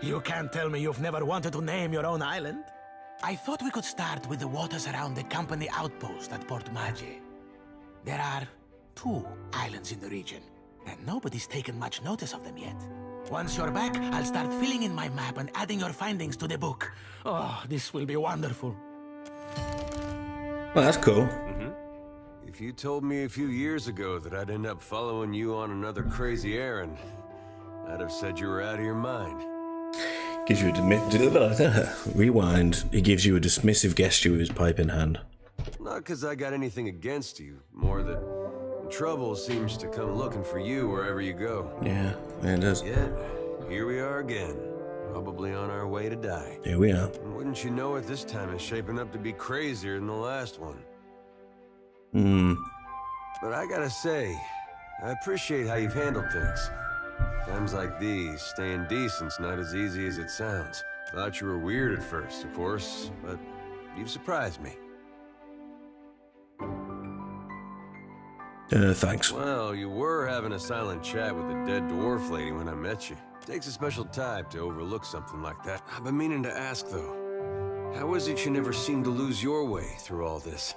You can't tell me you've never wanted to name your own island. I thought we could start with the waters around the company outpost at Port Mage. There are 2 islands in the region, and nobody's taken much notice of them yet. Once you're back, I'll start filling in my map and adding your findings to the book. Oh, this will be wonderful. Well, that's cool. If you told me a few years ago that I'd end up following you on another crazy errand, I'd have said you were out of your mind. Gives you a rewind. He gives you a dismissive gesture with his pipe in hand. Not because I got anything against you, more that trouble seems to come looking for you wherever you go. Yeah, it does. Yet, here we are again, probably on our way to die. Here we are. And wouldn't you know it, this time is shaping up to be crazier than the last one. But I gotta say, I appreciate how you've handled things. Times like these, staying decent's not as easy as it sounds. Thought you were weird at first, of course, but you've surprised me. Thanks. Well, you were having a silent chat with the dead dwarf lady when I met you. Takes a special type to overlook something like that. I've been meaning to ask, though. How is it you never seem to lose your way through all this?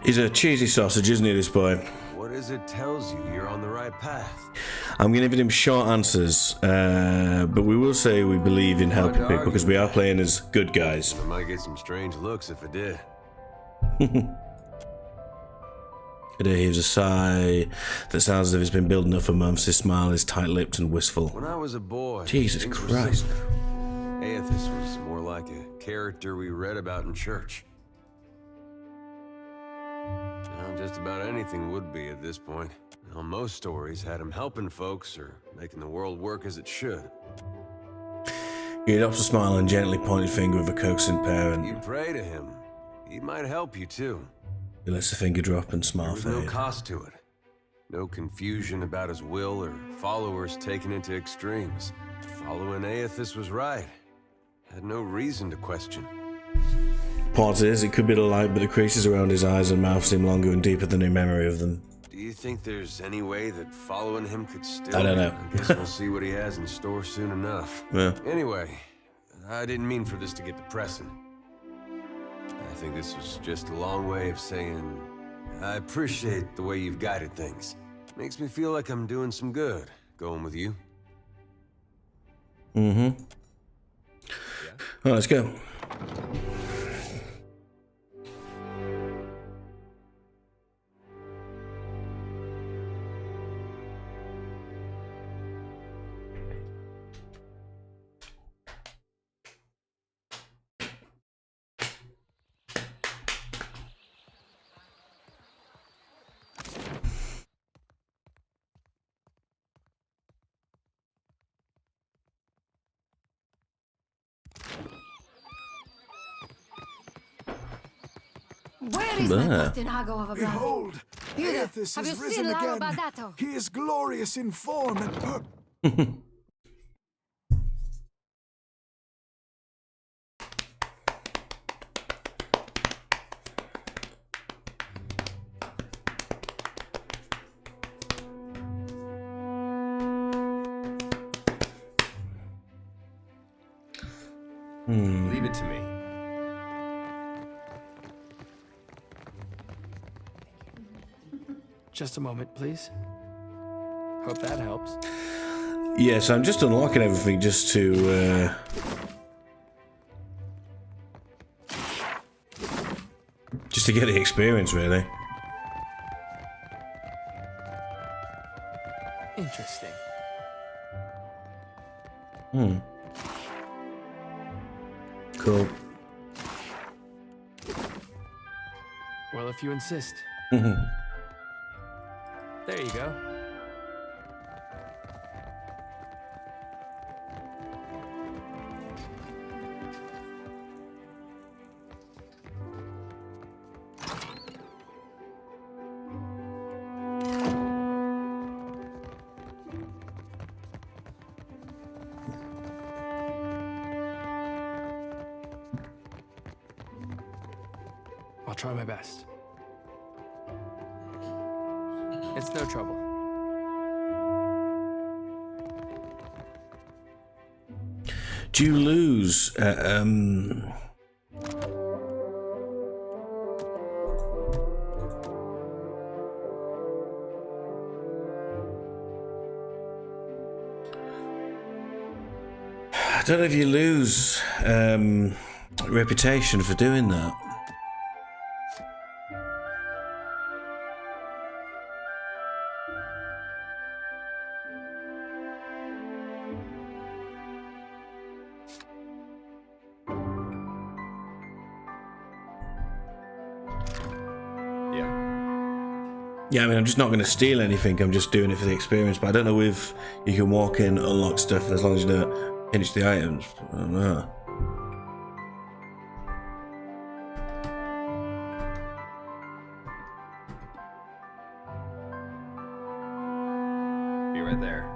He's a cheesy sausage, isn't he, this boy? What is it tells you you're on the right path? I'm giving him short answers, but we will say we believe in helping people because we are playing as good guys. I might get some strange looks if I did. Adair heaves a sigh that sounds as if it's been building up for months. His smile is tight-lipped and wistful. When I was a boy, Jesus Christ. Aethys was more like a character we read about in church. Now, just about anything would be at this point. Now, most stories had him helping folks or making the world work as it should. He adopts a smile and gently pointed finger of a coaxing parent. You pray to him. He might help you too. He lets the finger drop and smile There was fade. no cost to it. No confusion about his will or followers taken into extremes. Following Aethys was right. Had no reason to question. Pauses. It could be the light, but the creases around his eyes and mouth seem longer and deeper than in memory of them. Do you think there's any way that following him could still... I don't know. I guess we'll see what he has in store soon enough. Yeah. Anyway, I didn't mean for this to get depressing. I think this was just a long way of saying I appreciate the way you've guided things. Makes me feel like I'm doing some good going with you. Well, let's go. Where is There. my Pastinago of a brother? Behold, Here, Aethys have has you risen seen Laro again. Badato? He is glorious in form and Leave it to me. Just a moment, please. Hope that helps. Yeah, so I'm just unlocking everything just to get the experience, really. Interesting. Cool. Well, if you insist. There you go. I'll try my best. It's no trouble. Do you lose? I don't know if you lose reputation for doing that. Yeah, I mean, I'm just not going to steal anything. I'm just doing it for the experience. But I don't know if you can walk in, unlock stuff, as long as you don't finish the items. I don't know. Be right there.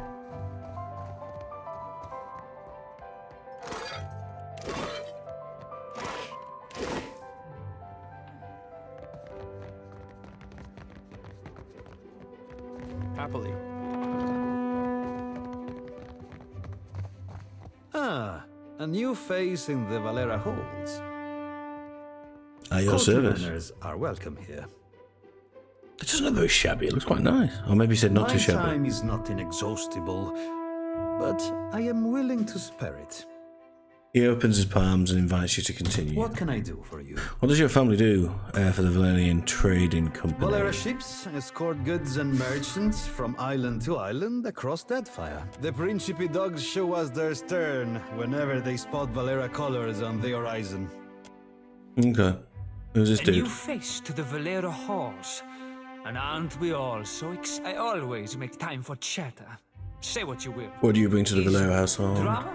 Happily. Ah, a new face in the Valera halls. At your service. Court are welcome here. It doesn't look very shabby. It looks quite nice. Or maybe he said not My too shabby. time is not inexhaustible, but I am willing to spare it. He opens his palms and invites you to continue. What can I do for you? What does your family do for the Valerian Trading Company? Valera ships escort goods and merchants from island to island across Deadfire. The Principe dogs show us their stern whenever they spot Valera colors on the horizon. Okay. Who's this A dude? new face to the Valera halls. And aren't we all so I always make time for chatter. Say what you will. What do you bring to the Valera household? Drama?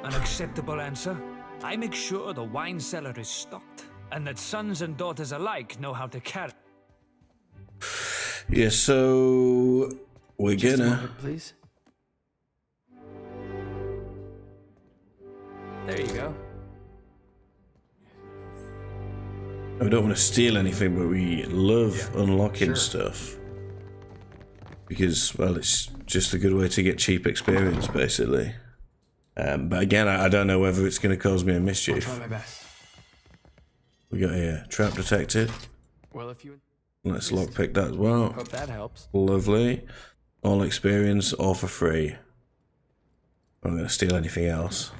An acceptable answer. I make sure the wine cellar is stocked, and that sons and daughters alike know how to carry. Yeah, so we're Just a gonna. moment, please. There you go. We don't want to steal anything, but we love unlocking stuff. Because, well, it's just a good way to get cheap experience, basically. But again, I don't know whether it's going to cause me a mischief. I'll try my best. We got here, trap detected. Well, if you... Let's lockpick that as well. Hope that helps. Lovely. All experience, all for free. I'm not going to steal anything else.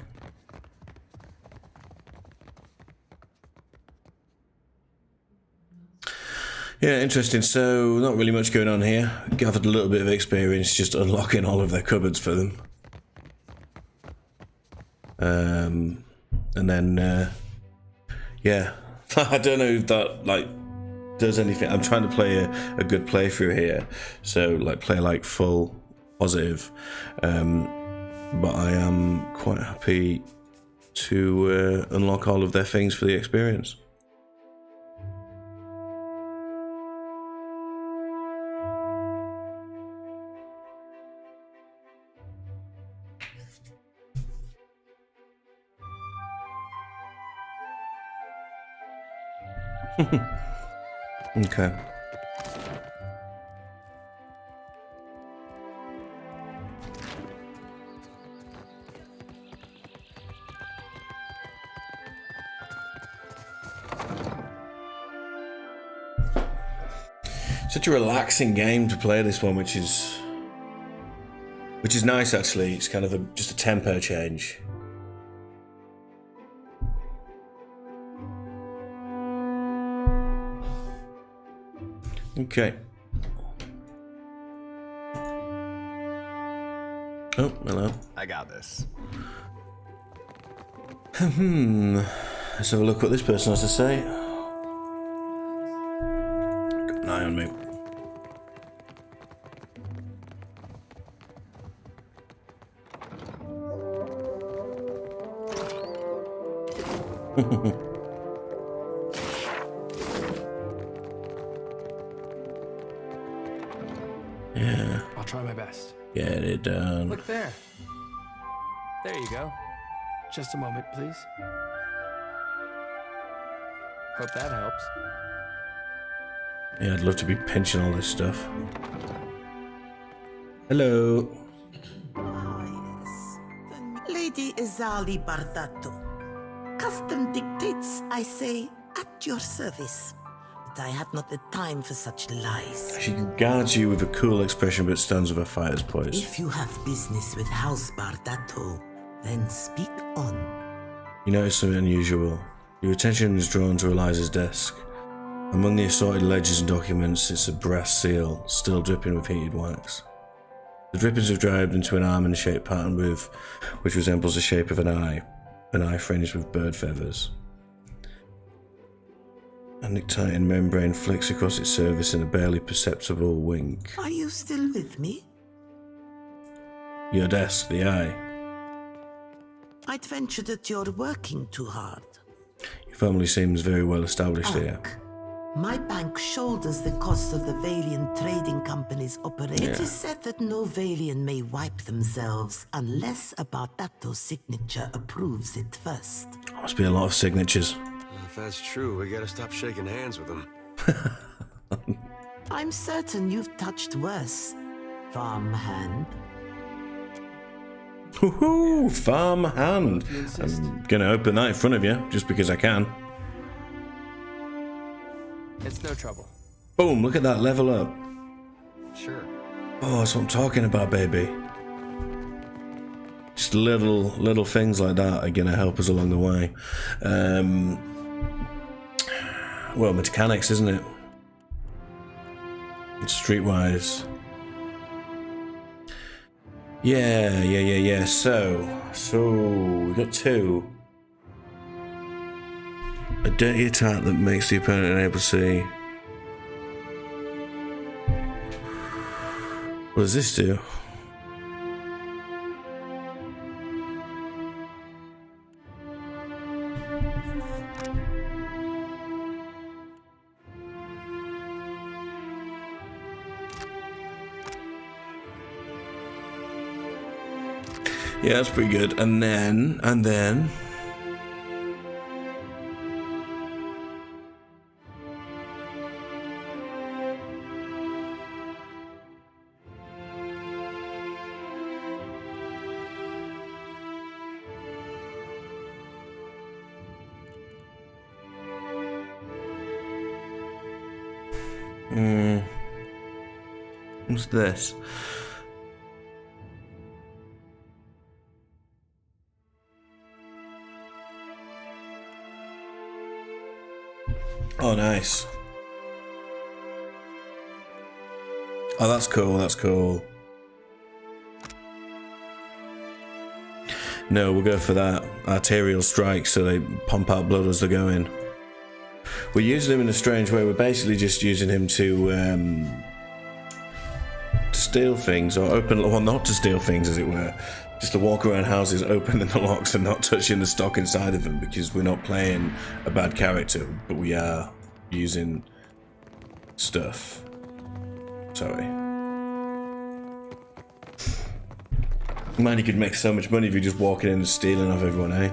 Yeah, interesting. So, not really much going on here. Gathered a little bit of experience just unlocking all of their cupboards for them. And then, yeah. I don't know if that, like, does anything. I'm trying to play a good playthrough here. So, like, play, like, full positive. But I am quite happy to unlock all of their things for the experience. Okay. Such a relaxing game to play this one, which is nice actually. It's kind of just a tempo change. Okay. Oh, hello. I got this. Let's have a look what this person has to say. Got an eye on me. Yeah. I'll try my best. Get it done. Look there. There you go. Just a moment, please. Hope that helps. Yeah, I'd love to be pinching all this stuff. Hello. Lady Izali Bardato. Custom dictates, I say, at your service. But I have not the time for such lies. She regards you with a cool expression but stands with her fighter's poise. If you have business with House Bardato, then speak on. You notice something unusual. Your attention is drawn to Eliza's desk. Among the assorted ledgers and documents sits a brass seal, still dripping with heated wax. The drippings have dried into an almond-shaped pattern which resembles the shape of an eye fringed with bird feathers. A nictitating membrane flicks across its surface in a barely perceptible wink. Are you still with me? Your desk, the eye. I'd venture that you're working too hard. Your family seems very well established here. My bank shoulders the cost of the Valiant trading company's operation. It is said that no Valiant may wipe themselves unless a Bardato's signature approves it first. Must be a lot of signatures. If that's true, we gotta stop shaking hands with them. I'm certain you've touched worse, farmhand. Woohoo! Farmhand! I'm gonna open that in front of you, just because I can. It's no trouble. Boom, look at that, level up. Sure. Oh, that's what I'm talking about, baby. Just little things like that are gonna help us along the way. Well, mechanics, isn't it? Streetwise. Yeah. So we got two. A dirty attack that makes the opponent unable to see. What does this do? Yeah, that's pretty good. And then what's this? Oh, nice. Oh, that's cool, that's cool. No, we'll go for that. Arterial strike, so they pump out blood as they're going. We're using him in a strange way. We're basically just using him to steal things, or open, well, not to steal things, as it were. Just to walk around houses, opening the locks and not touching the stock inside of them, because we're not playing a bad character, but we are using stuff. Sorry. Man, you could make so much money if you're just walking in and stealing off everyone, eh?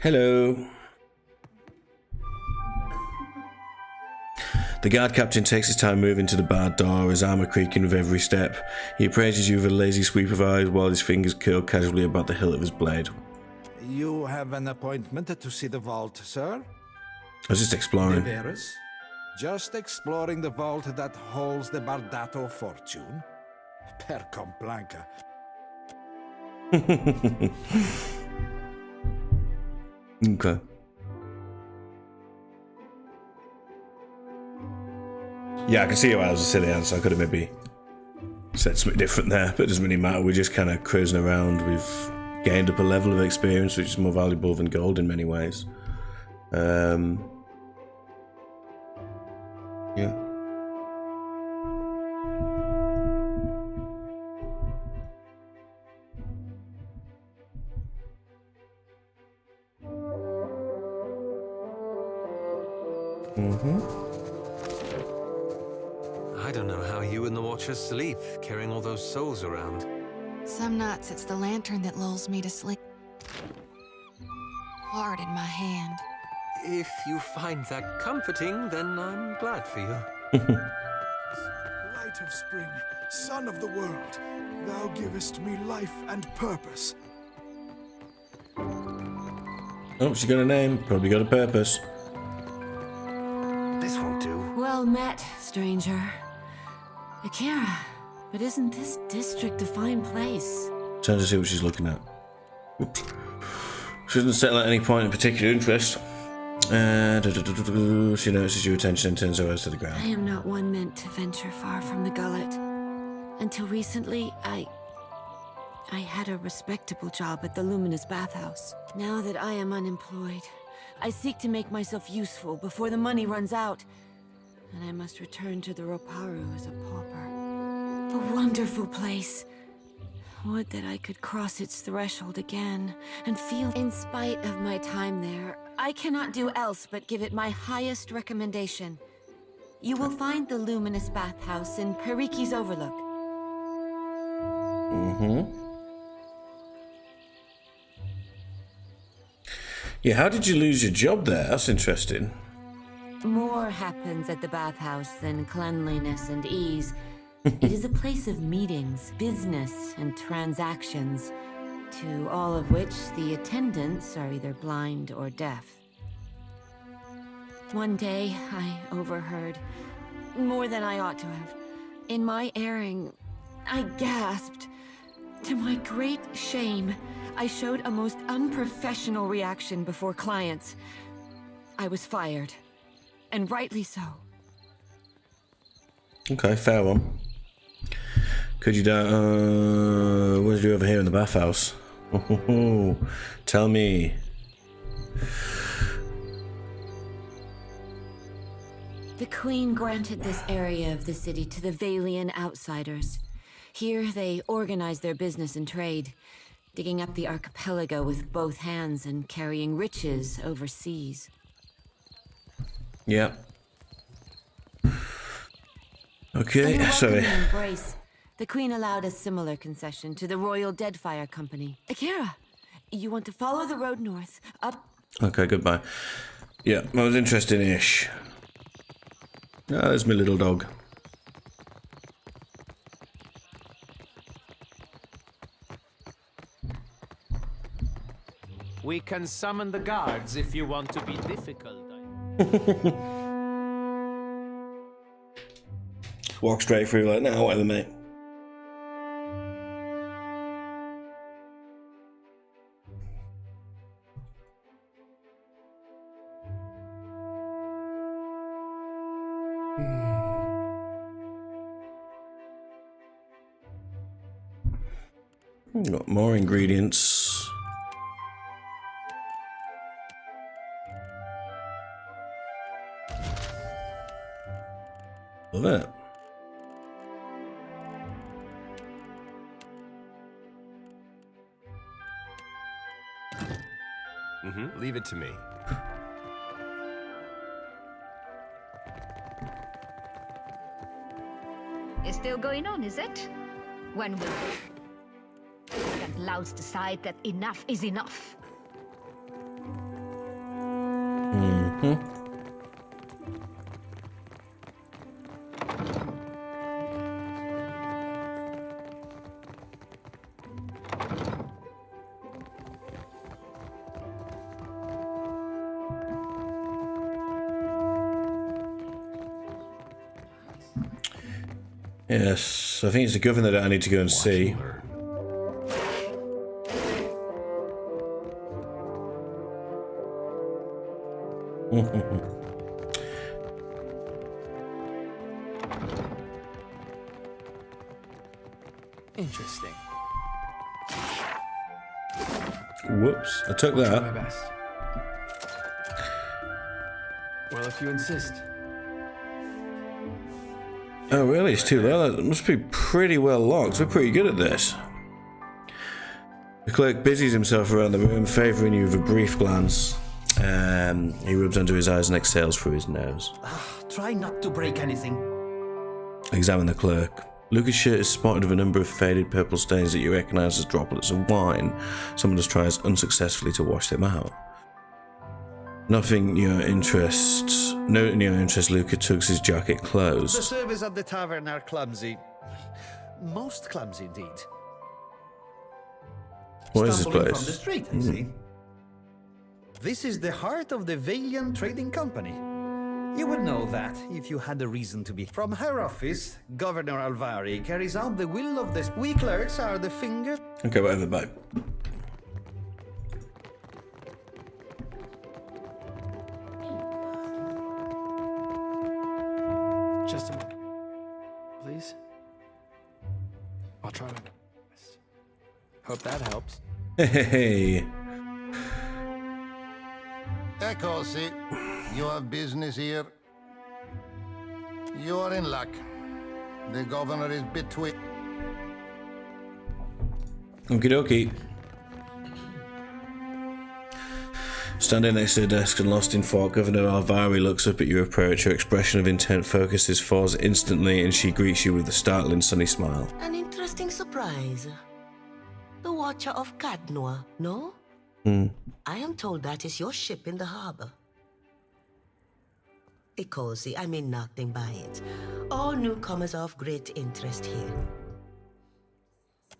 Hello. The guard captain takes his time moving to the barred door, his armour creaking with every step. He appraises you with a lazy sweep of eyes while his fingers curl casually about the hilt of his blade. You have an appointment to see the vault, sir? I was just exploring. Deveras? Just exploring the vault that holds the Bardato fortune? Per Complanca. Okay. Yeah, I can see why that was a silly answer. I could have maybe said something different there, but it doesn't really matter. We're just kind of cruising around. We've gained up a level of experience, which is more valuable than gold in many ways. Yeah. I don't know how you and the Watchers sleep, carrying all those souls around. Some nights it's the lantern that lulls me to sleep. Hard in my hand. If you find that comforting, then I'm glad for you. Light of spring, sun of the world, thou givest me life and purpose. Oh, she got a name. Probably got a purpose. This won't do. Well met, stranger. Akira, but isn't this district a fine place? Trying to see what she's looking at. Oops. She doesn't settle at any point of particular interest. She notices your attention and turns her eyes to the ground. I am not one meant to venture far from the gullet. Until recently, I had a respectable job at the Luminous Bathhouse. Now that I am unemployed, I seek to make myself useful before the money runs out. And I must return to the Roparu as a pauper. A wonderful place. Would that I could cross its threshold again and feel. In spite of my time there, I cannot do else but give it my highest recommendation. You will find the Luminous Bathhouse in Periki's Overlook. Yeah, how did you lose your job there? That's interesting. More happens at the bathhouse than cleanliness and ease. It is a place of meetings, business, and transactions, to all of which the attendants are either blind or deaf. One day, I overheard, more than I ought to have. In my erring, I gasped. To my great shame, I showed a most unprofessional reaction before clients. I was fired, and rightly so. Okay, fair one. Could you what did you do over here in the bathhouse? Tell me. The Queen granted this area of the city to the Valian outsiders. Here they organize their business and trade, digging up the archipelago with both hands and carrying riches overseas. Yeah. Okay, In a sorry. welcoming embrace, the Queen allowed a similar concession to the Royal Deadfire Company. Akira, you want to follow the road north, up... Okay, goodbye. Yeah, that was interesting-ish. Ah, there's my little dog. We can summon the guards if you want to be difficult. Walk straight through like, now, whatever, mate. Got more ingredients. Love it. Leave it to me. It's still going on, is it? When will arrogant louds decide that enough is enough? Yes, I think it's the governor that I need to go and see. Interesting. Whoops, I took I'll try my that. best. Well, if you insist. Oh really, it's too low? That must be pretty well locked. We're pretty good at this. The clerk busies himself around the room, favouring you with a brief glance. He rubs under his eyes and exhales through his nose. Try not to break anything. Examine the clerk. Lucas' shirt is spotted with a number of faded purple stains that you recognise as droplets of wine. Someone just tries unsuccessfully to wash them out. Noting your interest, Luca tugs his jacket The closed. service at the tavern are clumsy. Most clumsy, indeed. What is this Stumbling place? from the street, I see. This is the heart of the Valiant Trading Company. You would know that if you had a reason to be. From her office, Governor Alvari carries out the will of the... We clerks are the finger... Okay, whatever, bye. Just a moment. Please? I'll try my best. Hope that helps. Hey. Eccoci. You have business here. You are in luck. The governor is between... Okie dokie. Standing next to the desk and lost in thought, Governor Alvari looks up at your approach. Her expression of intent focuses falls instantly, and she greets you with a startling sunny smile. An interesting surprise. The Watcher of Cadnoa, no? I am told that is your ship in the harbor. Ikosi, I mean nothing by it. All newcomers are of great interest here.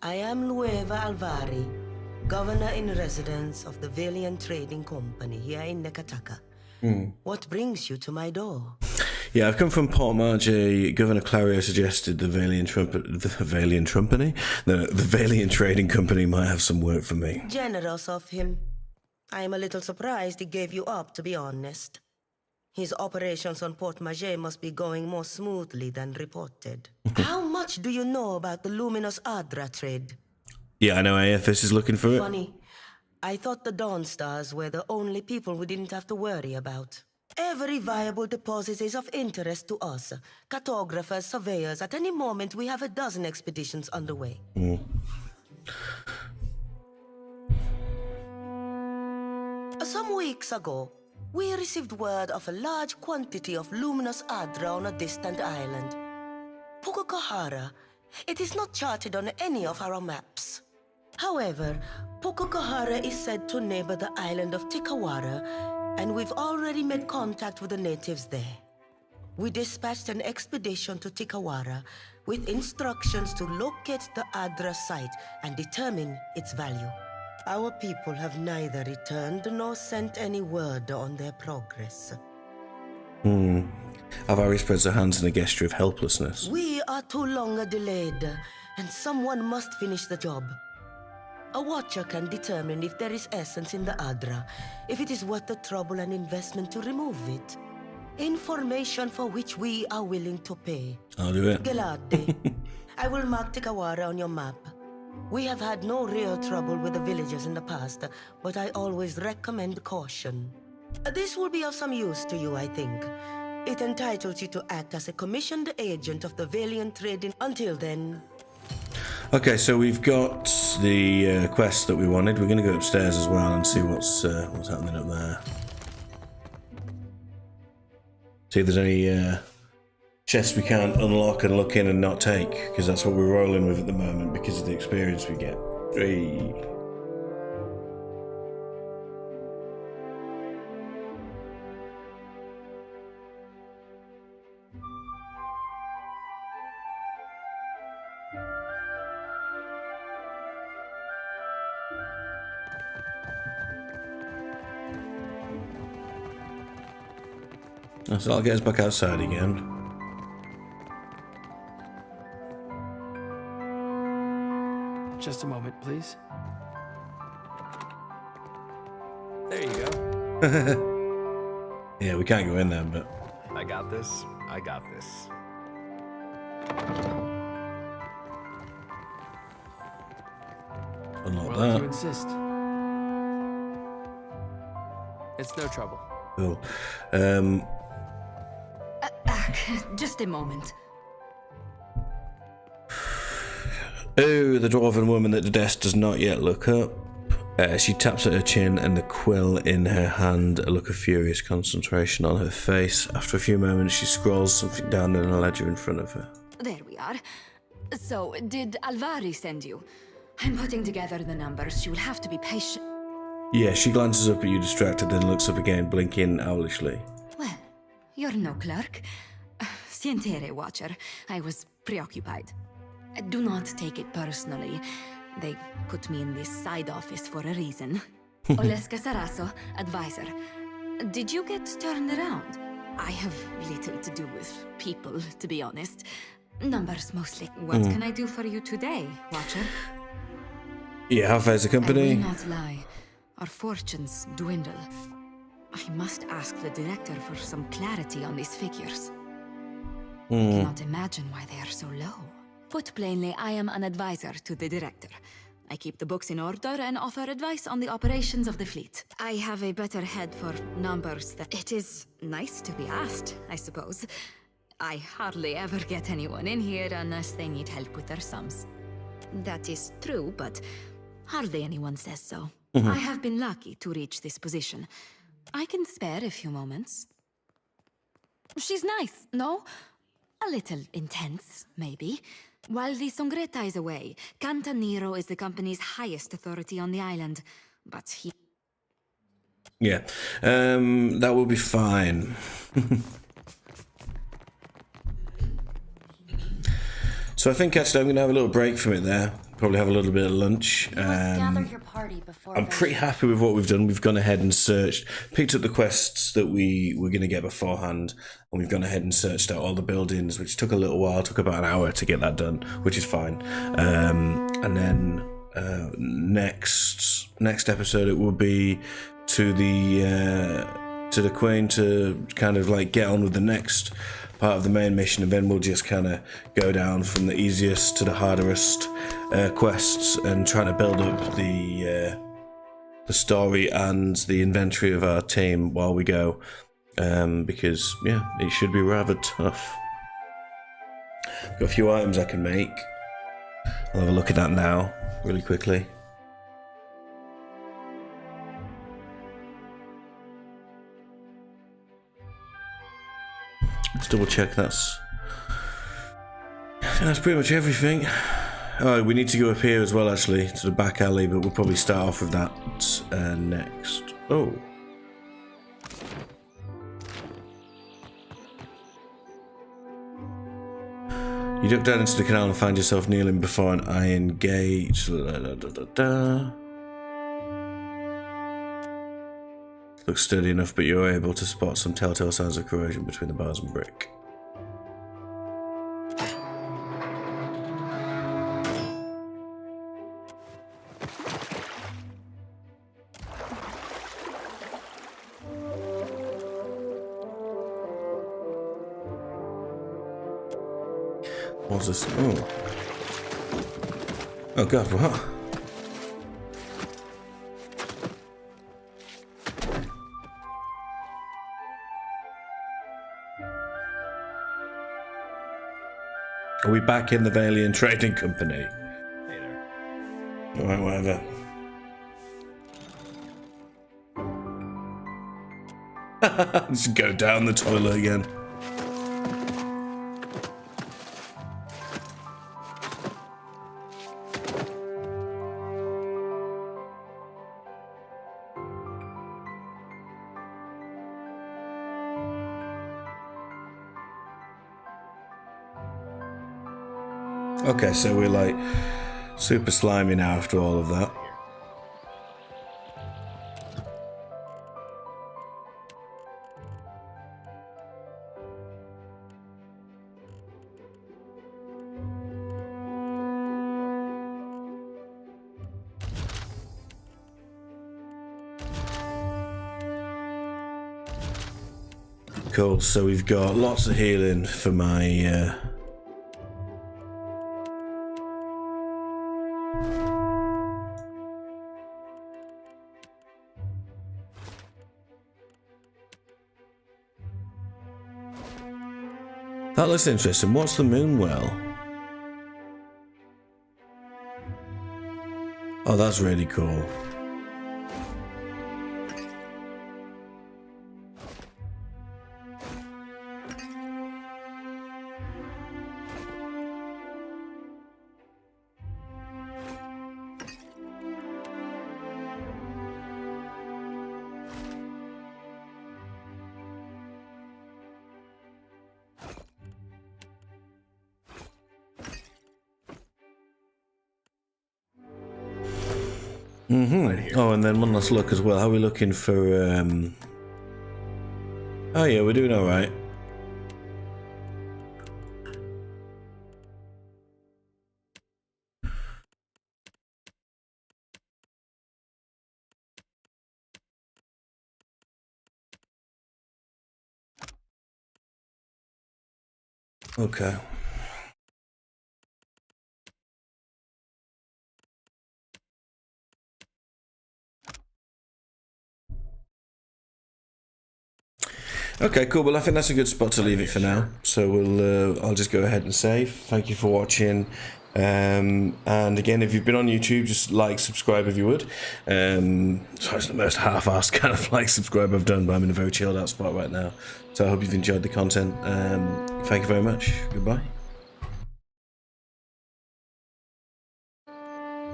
I am Lueva Alvari, Governor in Residence of the Valiant Trading Company here in Nekataka. What brings you to my door? Yeah, I've come from Port Margie. Governor Clario suggested the Valiant Trading Company might have some work for me. Generous of him. I am a little surprised he gave you up, to be honest. His operations on Port Margie must be going more smoothly than reported. How much do you know about the luminous Adra trade? Yeah, I know AFS is looking for it. Funny. I thought the Dawn Stars were the only people we didn't have to worry about. Every viable deposit is of interest to us. Cartographers, surveyors, at any moment we have a dozen expeditions underway. Some weeks ago, we received word of a large quantity of luminous Adra on a distant island. Pukokahara. It is not charted on any of our maps. However, Pukokahara is said to neighbor the island of Tikawara, and we've already made contact with the natives there. We dispatched an expedition to Tikawara with instructions to locate the Adra site and determine its value. Our people have neither returned nor sent any word on their progress. Alvari spreads her hands in a gesture of helplessness. We are too long delayed, and someone must finish the job. A watcher can determine if there is essence in the Adra, if it is worth the trouble and investment to remove it. Information for which we are willing to pay. I'll do it. Gelade, I will mark Tikawara on your map. We have had no real trouble with the villagers in the past, but I always recommend caution. This will be of some use to you, I think. It entitles you to act as a commissioned agent of the Valiant Trading. Until then... Okay, so we've got the quest that we wanted. We're going to go upstairs as well and see what's happening up there. See if there's any chests we can't unlock and look in and not take, because that's what we're rolling with at the moment because of the experience we get. Hey. So I'll get us back outside again. Just a moment, please. There you go. Yeah, we can't go in there, but... I got this. I got this. Unlock Well, if you that. insist. It's no trouble. Cool. Just a moment. Oh, the dwarven woman that the desk does not yet look up. She taps at her chin and the quill in her hand, a look of furious concentration on her face. After a few moments, she scrolls something down in a ledger in front of her. There we are. So, did Alvari send you? I'm putting together the numbers. You will have to be patient. Yeah, she glances up at you distracted, then looks up again, blinking owlishly. Well, you're no clerk. Sientere, Watcher. I was preoccupied. Do not take it personally. They put me in this side office for a reason. Oleska Saraso, advisor. Did you get turned around? I have little to do with people, to be honest. Numbers mostly. What can I do for you today, Watcher? Yeah, how fares the company? I will not lie. Our fortunes dwindle. I must ask the director for some clarity on these figures. I cannot imagine why they are so low. Put plainly, I am an advisor to the director. I keep the books in order and offer advice on the operations of the fleet. I have a better head for numbers than... It is nice to be asked, I suppose. I hardly ever get anyone in here unless they need help with their sums. That is true, but hardly anyone says so. I have been lucky to reach this position. I can spare a few moments. She's nice, no? A little intense, maybe. While the Songreta is away, Cantaniro is the company's highest authority on the island. But he... Yeah, that will be fine. So I think actually I'm going to have a little break from it there. Probably have a little bit of lunch. Gather your party before I'm pretty happy with what we've done. We've gone ahead and searched, picked up the quests that we were going to get beforehand, and we've gone ahead and searched out all the buildings, which took a little while, took about an hour to get that done, which is fine. And then next episode it will be to the Queen to kind of like get on with the next part of the main mission, and then we'll just kind of go down from the easiest to the hardest quests and trying to build up the story and the inventory of our team while we go, because yeah, it should be rather tough. Got a few items I can make. I'll have a look at that now really quickly. Let's double check I think that's pretty much everything. Oh, we need to go up here as well, actually, to the back alley, but we'll probably start off with that next. Oh. You duck down into the canal and find yourself kneeling before an iron gate. Looks sturdy enough, but you're able to spot some telltale signs of corrosion between the bars and brick. What's this? Oh. Oh god, what? Are we back in the Valian Trading Company? Hey there. Alright, whatever. Just go down the toilet again. Okay, so we're like super slimy now after all of that. Cool. So we've got lots of healing for my. That looks interesting. What's the moon well? Oh, that's really cool. Oh, and then one last look as well. How are we looking for? Oh yeah, we're doing all right. Okay. Okay, cool. Well, I think that's a good spot to leave it for now. So we'll, I'll just go ahead and save. Thank you for watching. And again, if you've been on YouTube, just like, subscribe if you would. So it's the most half-assed kind of like subscribe I've done, but I'm in a very chilled out spot right now. So I hope you've enjoyed the content. Thank you very much. Goodbye.